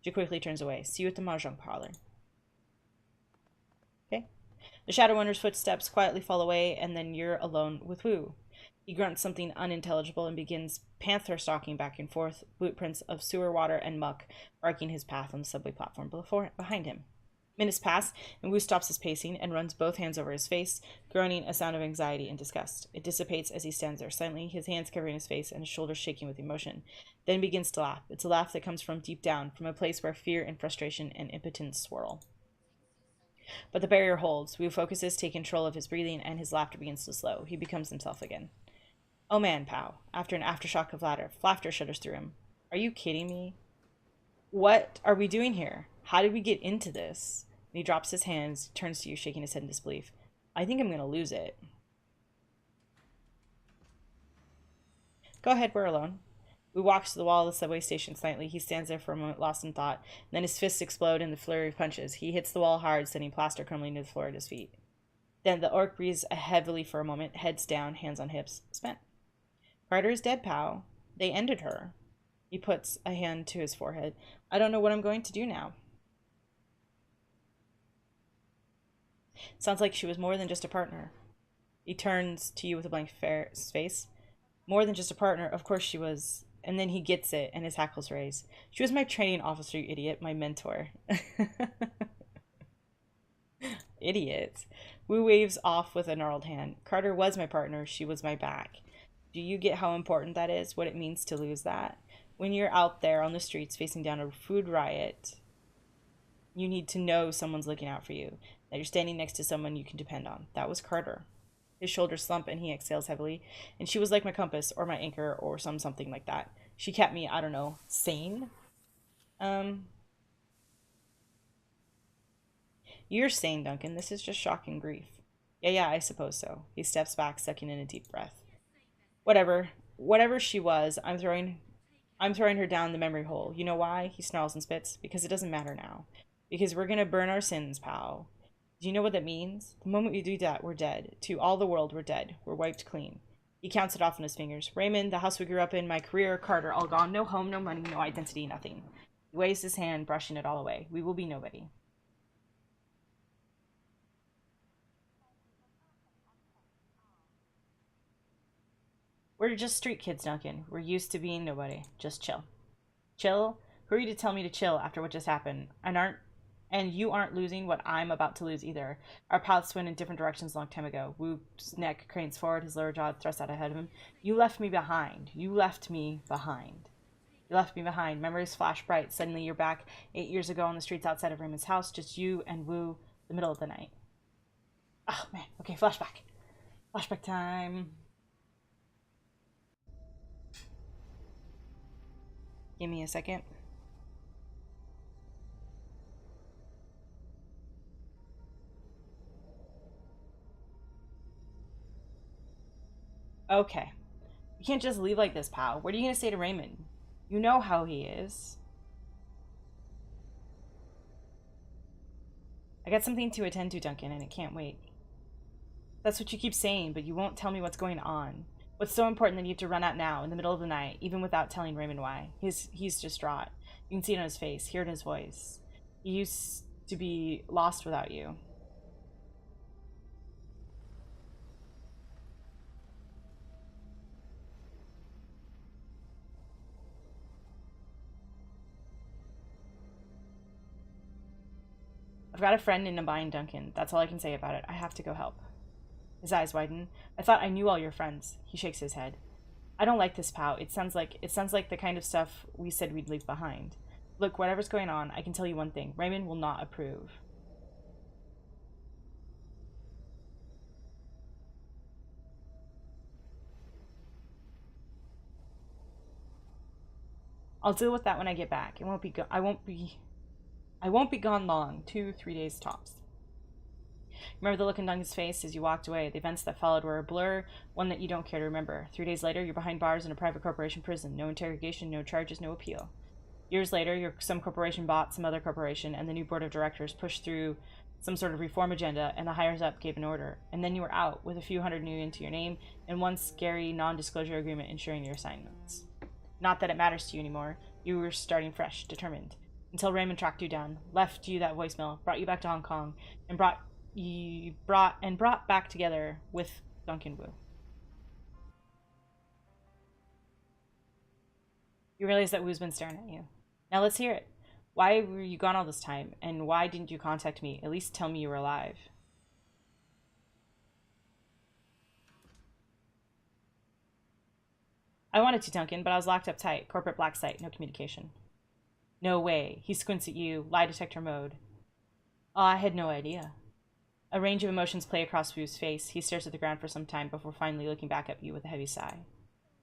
A: She quickly turns away. See you at the mahjong parlor. Okay. The Shadowrunner's footsteps quietly fall away, and then you're alone with Wu. He grunts something unintelligible and begins panther stalking back and forth, footprints of sewer water and muck marking his path on the subway platform behind him. Minutes pass, and Wu stops his pacing and runs both hands over his face, groaning a sound of anxiety and disgust. It dissipates as he stands there silently, his hands covering his face and his shoulders shaking with emotion. Then he begins to laugh. It's a laugh that comes from deep down, from a place where fear and frustration and impotence swirl. But the barrier holds. Wu focuses, take control of his breathing, and his laughter begins to slow. He becomes himself again. Oh man, Pow. After an aftershock of laughter shudders through him. Are you kidding me? What are we doing here? How did we get into this? And he drops his hands, turns to you, shaking his head in disbelief. I think I'm going to lose it. Go ahead, we're alone. Wu walks to the wall of the subway station slightly. He stands there for a moment, lost in thought. Then his fists explode in the flurry of punches. He hits the wall hard, sending plaster crumbling to the floor at his feet. Then the orc breathes heavily for a moment, heads down, hands on hips, spent. Carter is dead, pal. They ended her. He puts a hand to his forehead. I don't know what I'm going to do now. Sounds like she was more than just a partner. He turns to you with a blank face. More than just a partner, of course she was. And then he gets it, and his hackles raise. She was my training officer, you idiot, my mentor. Idiot. Wu waves off with a gnarled hand. Carter was my partner, she was my back. Do you get how important that is? What it means to lose that? When you're out there on the streets facing down a food riot, you need to know someone's looking out for you, that you're standing next to someone you can depend on. That was Carter. His shoulders slump and he exhales heavily. And she was like my compass or my anchor or something like that. She kept me, I don't know, sane? You're sane, Duncan. This is just shocking grief. Yeah, I suppose so. He steps back, sucking in a deep breath. Whatever. Whatever she was, I'm throwing her down the memory hole. You know why? He snarls and spits. Because it doesn't matter now. Because we're gonna burn our sins, pal. Do you know what that means? The moment we do that, we're dead. To all the world, we're dead. We're wiped clean. He counts it off on his fingers. Raymond, the house we grew up in, my career, Carter, all gone. No home, no money, no identity, nothing. He waves his hand, brushing it all away. We will be nobody. We're just street kids, Duncan. We're used to being nobody. Just chill. Chill? Who are you to tell me to chill after what just happened? And you aren't losing what I'm about to lose either. Our paths went in different directions a long time ago. Wu's neck cranes forward, his lower jaw thrust out ahead of him. You left me behind. You left me behind. You left me behind. Memories flash bright. Suddenly you're back 8 years ago on the streets outside of Raymond's house. Just you and Wu, the middle of the night. Oh, man. Okay, flashback. Flashback time. Give me a second. Okay. You can't just leave like this, pal. What are you going to say to Raymond? You know how he is. I got something to attend to, Duncan, and it can't wait. That's what you keep saying, but you won't tell me what's going on. What's so important that you have to run out now, in the middle of the night, even without telling Raymond why? He's distraught. You can see it on his face, hear it in his voice. He used to be lost without you. I've got a friend in a bind, Duncan. That's all I can say about it. I have to go help. His eyes widen. I thought I knew all your friends. He shakes his head. I don't like this, pal. It sounds like the kind of stuff we said we'd leave behind. Look, whatever's going on, I can tell you one thing. Raymond will not approve. I'll deal with that when I get back. I won't be gone long. 2-3 days tops. Remember the look in Duncan's face as you walked away. The events that followed were a blur, one that you don't care to remember. 3 days later, you're behind bars in a private corporation prison. No interrogation, no charges, no appeal. Years later, some corporation bought some other corporation, and the new board of directors pushed through some sort of reform agenda, and the higher-up gave an order. And then you were out, with a few hundred new into your name, and one scary non-disclosure agreement ensuring your assignments. Not that it matters to you anymore. You were starting fresh, determined. Until Raymond tracked you down, left you that voicemail, brought you back to Hong Kong, and brought back together with Duncan Wu. You realize that Wu's been staring at you. Now let's hear it. Why were you gone all this time, and why didn't you contact me? At least tell me you were alive. I wanted to, Duncan, but I was locked up tight. Corporate black site, no communication. No way. He squints at you, lie detector mode. Oh, I had no idea. A range of emotions play across Wu's face. He stares at the ground for some time before finally looking back at you with a heavy sigh.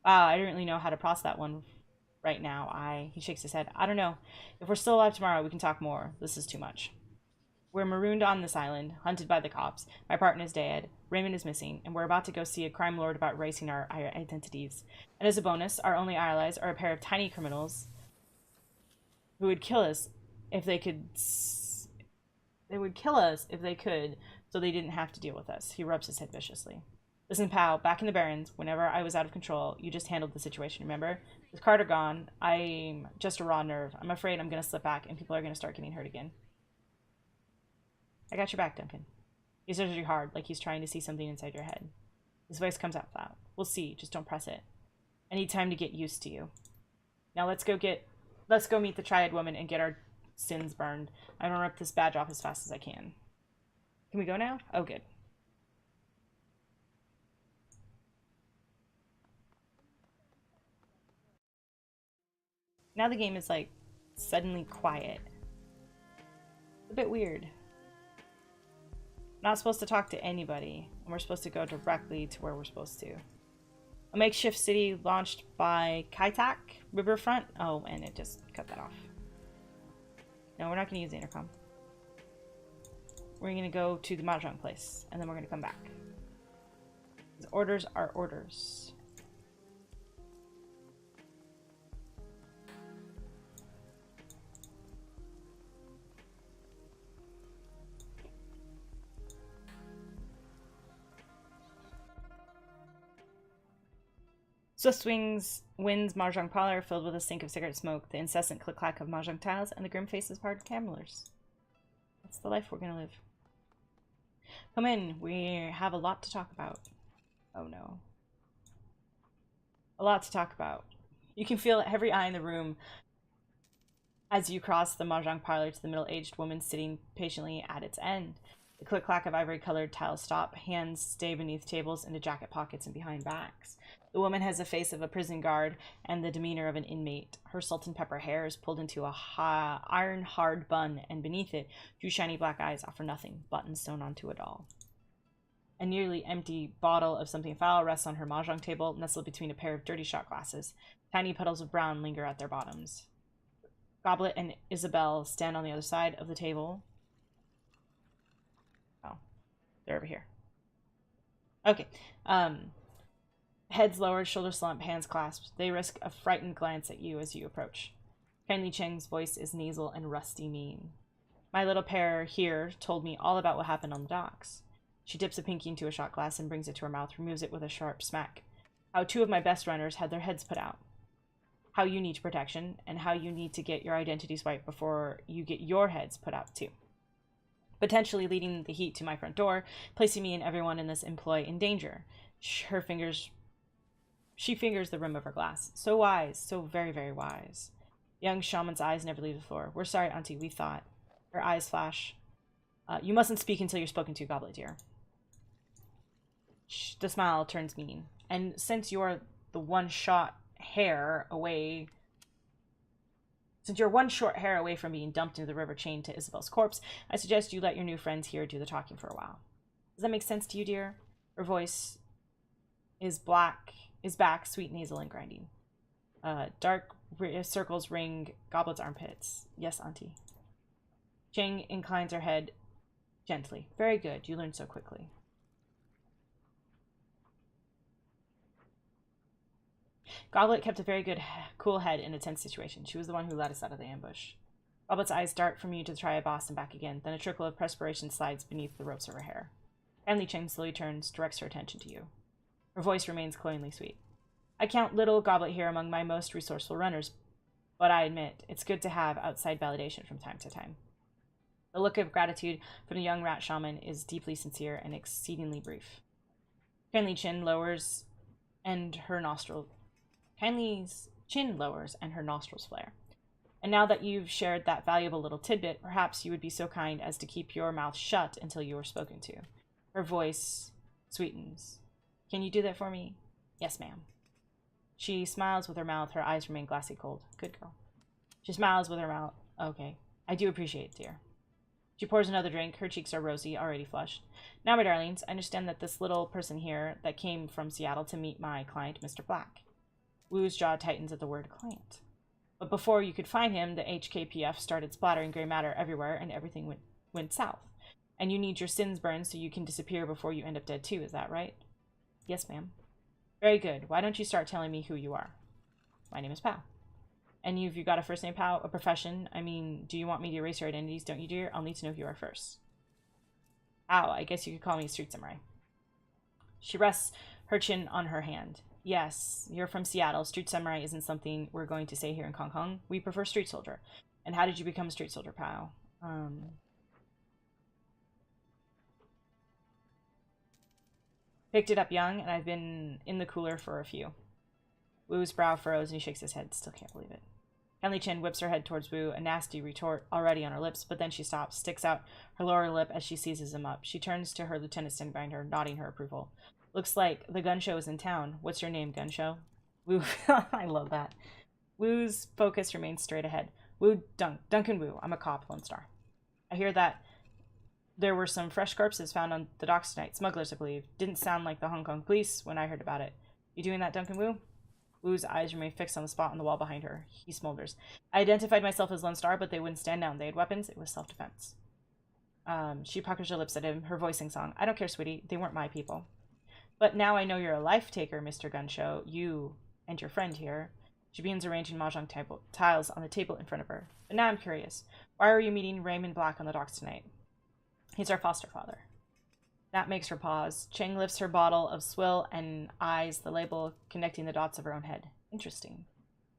A: Wow, I don't really know how to process that one right now. He shakes his head. I don't know. If we're still alive tomorrow, we can talk more. This is too much. We're marooned on this island, hunted by the cops. My partner is dead. Raymond is missing, and we're about to go see a crime lord about erasing our identities. And as a bonus, our only allies are a pair of tiny criminals who would kill us if they could. They would kill us if they could, so they didn't have to deal with us. He rubs his head viciously. Listen, pal, back in the Barrens, whenever I was out of control, you just handled the situation, remember? With Carter gone, I'm just a raw nerve. I'm afraid I'm going to slip back and people are going to start getting hurt again. I got your back, Duncan. He stares at you hard, like he's trying to see something inside your head. His voice comes out flat. We'll see, just don't press it. I need time to get used to you. Now let's go meet the Triad woman and get our sins burned. I'm gonna rip this badge off as fast as I can. Can we go now? Oh, good. Now the game is like suddenly quiet. It's a bit weird. Not supposed to talk to anybody, and we're supposed to go directly to where we're supposed to. A makeshift city launched by Kaitak Riverfront. Oh, and it just cut that off. No, we're not going to use the intercom. We're going to go to the mahjong place, and then we're going to come back. Because orders are orders. Swift winds mahjong parlor filled with a stink of cigarette smoke, the incessant click-clack of mahjong tiles, and the grim faces of hard gamblers. That's the life we're gonna live. Come in, we have a lot to talk about. Oh no. A lot to talk about. You can feel every eye in the room as you cross the mahjong parlor to the middle-aged woman sitting patiently at its end. The click-clack of ivory-colored tiles stop, hands stay beneath tables, into jacket pockets and behind backs. The woman has the face of a prison guard and the demeanor of an inmate. Her salt and pepper hair is pulled into a iron-hard bun, and beneath it, two shiny black eyes offer nothing, buttons sewn onto a doll. A nearly empty bottle of something foul rests on her mahjong table, nestled between a pair of dirty shot glasses. Tiny puddles of brown linger at their bottoms. Goblet and Isabel stand on the other side of the table. Oh, they're over here. Okay. Heads lowered, shoulders slumped, hands clasped. They risk a frightened glance at you as you approach. Kindly Cheng's voice is nasal and rusty mean. My little pair here told me all about what happened on the docks. She dips a pinky into a shot glass and brings it to her mouth, removes it with a sharp smack. How two of my best runners had their heads put out. How you need protection, and how you need to get your identities wiped before you get your heads put out too. Potentially leading the heat to my front door, placing me and everyone in this employ in danger. She fingers the rim of her glass. So wise, so very, very wise. Young shaman's eyes never leave the floor. We're sorry, Auntie, we thought. Her eyes flash. You mustn't speak until you're spoken to, Goblet dear. The smile turns mean. And since you're the one short hair away from being dumped into the river chained to Isabel's corpse, I suggest you let your new friends here do the talking for a while. Does that make sense to you, dear? Her voice is back, sweet, nasal, and grinding. Dark circles ring Goblet's armpits. Yes, Auntie. Cheng inclines her head gently. Very good. You learned so quickly. Goblet kept a very good, cool head in a tense situation. She was the one who led us out of the ambush. Goblet's eyes dart from you to the Triad boss and back again. Then a trickle of perspiration slides beneath the ropes of her hair. Kindly Cheng slowly turns, directs her attention to you. Her voice remains cloyingly sweet. I count little Goblet here among my most resourceful runners, but I admit, it's good to have outside validation from time to time. The look of gratitude from the young rat shaman is deeply sincere and exceedingly brief. Kindly's chin lowers and her nostrils flare. And now that you've shared that valuable little tidbit, perhaps you would be so kind as to keep your mouth shut until you are spoken to. Her voice sweetens. Can you do that for me? Yes, ma'am. She smiles with her mouth. Her eyes remain glassy cold. Good girl. She smiles with her mouth. Okay. I do appreciate it, dear. She pours another drink. Her cheeks are rosy, already flushed. Now, my darlings, I understand that this little person here that came from Seattle to meet my client, Mr. Black. Wu's jaw tightens at the word client. But before you could find him, the HKPF started splattering gray matter everywhere, and everything went went south. And you need your sins burned so you can disappear before you end up dead too, is that right? Yes, ma'am. Very good. Why don't you start telling me who you are? My name is Pal. And you got a first name, Pal? A profession? I mean, do you want me to erase your identities, don't you, dear? I'll need to know who you are first. Pal, I guess you could call me Street Samurai. She rests her chin on her hand. Yes, you're from Seattle. Street Samurai isn't something we're going to say here in Hong Kong. We prefer Street Soldier. And how did you become a Street Soldier, Pal? Picked it up young, and I've been in the cooler for a few. Wu's brow furrows, and he shakes his head. Still can't believe it. Kenli Chin whips her head towards Wu, a nasty retort already on her lips, but then she stops, sticks out her lower lip as she seizes him up. She turns to her lieutenant standing behind her, nodding her approval. Looks like the gun show is in town. What's your name, gun show? Wu. I love that. Wu's focus remains straight ahead. Duncan Wu. I'm a cop, Lone Star. I hear that there were some fresh corpses found on the docks tonight. Smugglers, I believe. Didn't sound like the Hong Kong police when I heard about it. You doing that, Duncan Wu? Wu's eyes remain fixed on the spot on the wall behind her. He smolders. I identified myself as Lone Star, but they wouldn't stand down. They had weapons. It was self-defense. She puckers her lips at him, her voice sing-song. I don't care, sweetie. They weren't my people. But now I know you're a life-taker, Mr. Gunshow. You and your friend here. She begins arranging mahjong tiles on the table in front of her. But now I'm curious. Why are you meeting Raymond Black on the docks tonight? He's our foster father. That makes her pause. Cheng lifts her bottle of swill and eyes the label connecting the dots of her own head. Interesting.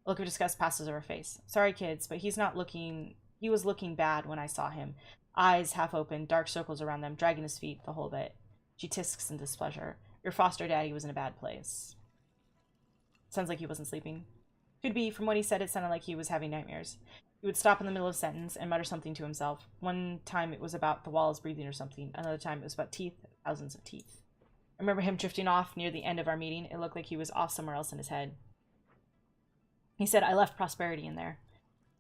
A: A look of disgust passes over her face. Sorry, kids, but he was looking bad when I saw him. Eyes half open, dark circles around them, dragging his feet, the whole bit. She tisks in displeasure. Your foster daddy was in a bad place. Sounds like he wasn't sleeping. Could be. From what he said, it sounded like he was having nightmares. He would stop in the middle of a sentence and mutter something to himself. One time it was about the walls breathing or something. Another time it was about teeth, thousands of teeth. I remember him drifting off near the end of our meeting. It looked like he was off somewhere else in his head. He said, I left prosperity in there.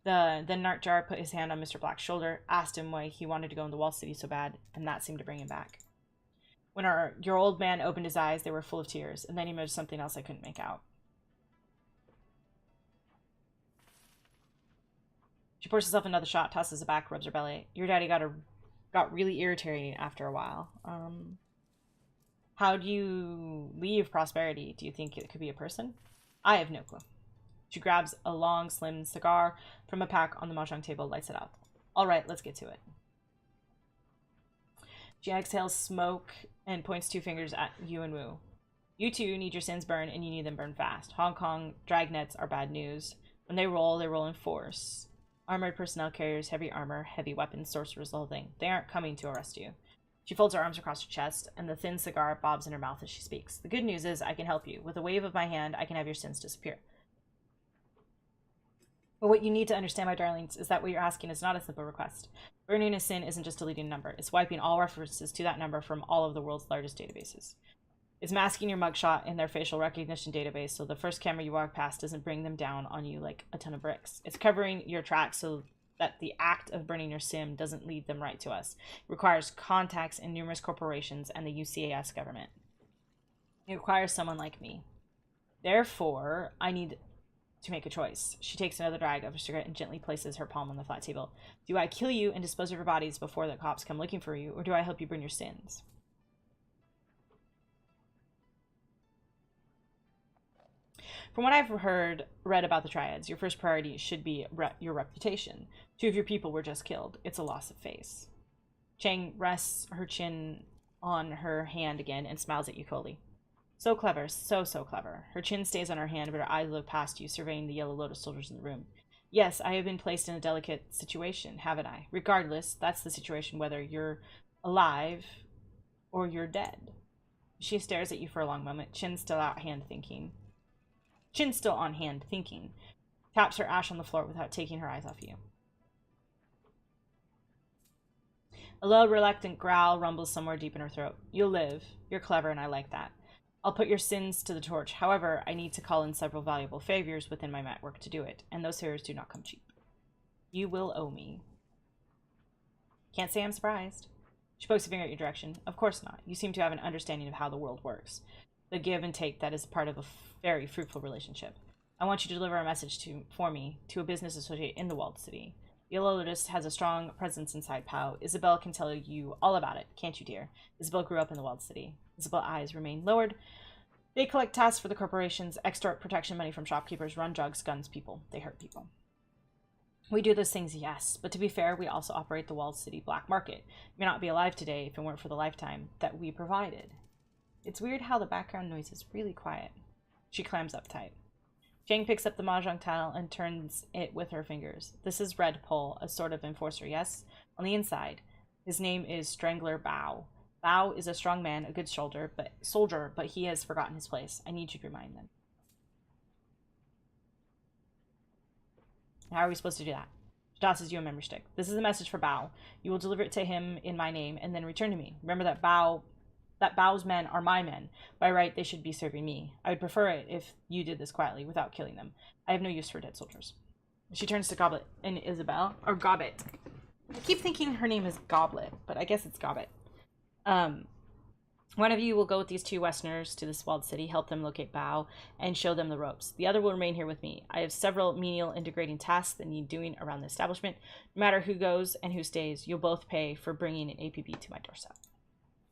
A: The Nartjar put his hand on Mr. Black's shoulder, asked him why he wanted to go in the Wall City so bad, and that seemed to bring him back. When your old man opened his eyes, they were full of tears, and then he muttered something else I couldn't make out. She pours herself another shot, tosses it back, rubs her belly. Your daddy got really irritating after a while. How do you leave prosperity? Do you think it could be a person? I have no clue. She grabs a long, slim cigar from a pack on the mahjong table, lights it up. All right, let's get to it. She exhales smoke and points two fingers at you and Wu. You two need your sins burned, and you need them burned fast. Hong Kong dragnets are bad news. When they roll in force. Armored personnel carriers, heavy armor, heavy weapons, sorcerers, the whole thing. They aren't coming to arrest you. She folds her arms across her chest, and the thin cigar bobs in her mouth as she speaks. The good news is I can help you. With a wave of my hand, I can have your sins disappear. But what you need to understand, my darlings, is that what you're asking is not a simple request. Burning a sin isn't just deleting a number. It's wiping all references to that number from all of the world's largest databases. It's masking your mugshot in their facial recognition database so the first camera you walk past doesn't bring them down on you like a ton of bricks. It's covering your tracks so that the act of burning your sim doesn't lead them right to us. It requires contacts in numerous corporations and the UCAS government. It requires someone like me. Therefore, I need to make a choice. She takes another drag of her cigarette and gently places her palm on the flat table. Do I kill you and dispose of your bodies before the cops come looking for you, or do I help you burn your sins? From what I've read about the Triads, your first priority should be your reputation. 2 of your people were just killed. It's a loss of face. Cheng rests her chin on her hand again and smiles at you coldly. So clever, so clever. Her chin stays on her hand, but her eyes look past you, surveying the Yellow Lotus soldiers in the room. Yes, I have been placed in a delicate situation, haven't I? Regardless, that's the situation whether you're alive or you're dead. She stares at you for a long moment, chin still on hand thinking. Taps her ash on the floor without taking her eyes off you. A low, reluctant growl rumbles somewhere deep in her throat. You'll live. You're clever, and I like that. I'll put your sins to the torch. However, I need to call in several valuable favors within my network to do it, and those favors do not come cheap. You will owe me. Can't say I'm surprised. She pokes a finger at your direction. Of course not. You seem to have an understanding of how the world works. The give and take that is part of a very fruitful relationship. I want you to deliver a message for me to a business associate in the walled city. Yellow Lotus has a strong presence inside POW. Isabel can tell you all about it, can't you, dear? Isabel grew up in the walled city. Isabel's eyes remain lowered. They collect tasks for the corporations, extort protection money from shopkeepers, run drugs, guns, people. They hurt people. We do those things, yes, but to be fair, we also operate the walled city black market. We may not be alive today if it weren't for the lifetime that we provided. It's weird how the background noise is really quiet. She clams up tight. Jang picks up the mahjong tile and turns it with her fingers. This is Red Pole, a sort of enforcer, yes? On the inside, his name is Strangler Bao. Bao is a strong man, a good soldier, but he has forgotten his place. I need you to remind them. How are we supposed to do that? She tosses you a memory stick. This is a message for Bao. You will deliver it to him in my name and then return to me. Remember that Bao's men are my men. By right, they should be serving me. I would prefer it if you did this quietly, without killing them. I have no use for dead soldiers. She turns to Goblet and Isabel, or Gobbet. I keep thinking her name is Goblet, but I guess it's Gobbet. One of you will go with these two Westerners to this walled city, help them locate Bao, and show them the ropes. The other will remain here with me. I have several menial integrating tasks that need doing around the establishment. No matter who goes and who stays, you'll both pay for bringing an APB to my doorstep.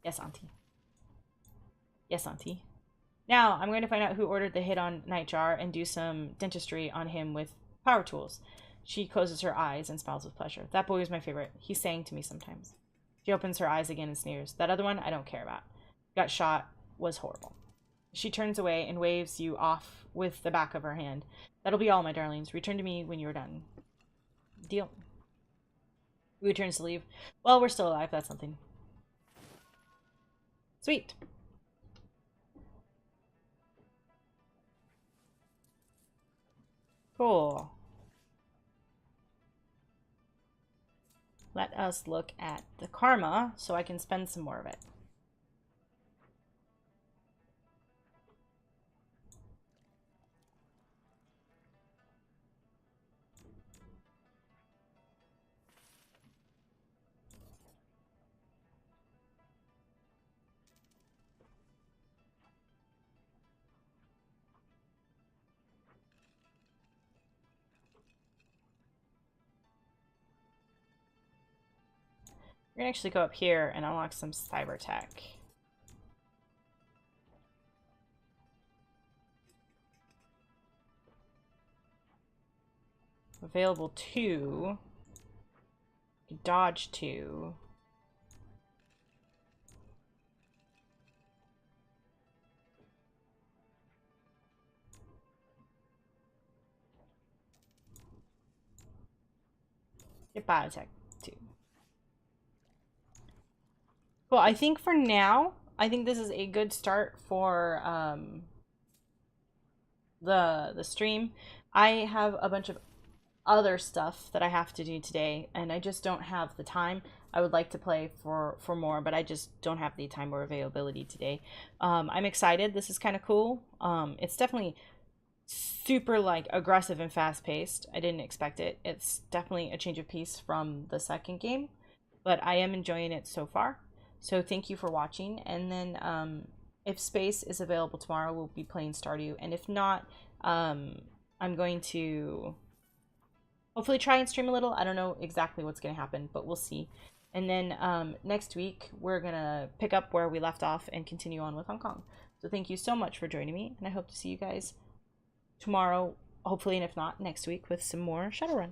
A: Yes, Auntie. Yes, Auntie. Now, I'm going to find out who ordered the hit on Nightjar and do some dentistry on him with power tools. She closes her eyes and smiles with pleasure. That boy is my favorite. He sang to me sometimes. She opens her eyes again and sneers. That other one, I don't care about. Got shot, was horrible. She turns away and waves you off with the back of her hand. That'll be all, my darlings. Return to me when you're done. Deal. We turns to leave. Well, we're still alive. That's something. Sweet. Cool. Let us look at the karma so I can spend some more of it. We're gonna actually go up here and unlock some cyber tech. Available 2. Dodge 2. Get biotech 2. Well, I think for now, I think this is a good start for the stream. I have a bunch of other stuff that I have to do today, and I just don't have the time. I would like to play for more, but I just don't have the time or availability today. I'm excited. This is kind of cool. It's definitely super like aggressive and fast paced. I didn't expect it. It's definitely a change of pace from the second game, but I am enjoying it so far. So thank you for watching, and then if space is available tomorrow, we'll be playing Stardew, and if not, I'm going to hopefully try and stream a little. I don't know exactly what's going to happen, but we'll see. And then next week, we're going to pick up where we left off and continue on with Hong Kong. So thank you so much for joining me, and I hope to see you guys tomorrow, hopefully, and if not, next week with some more Shadowrun.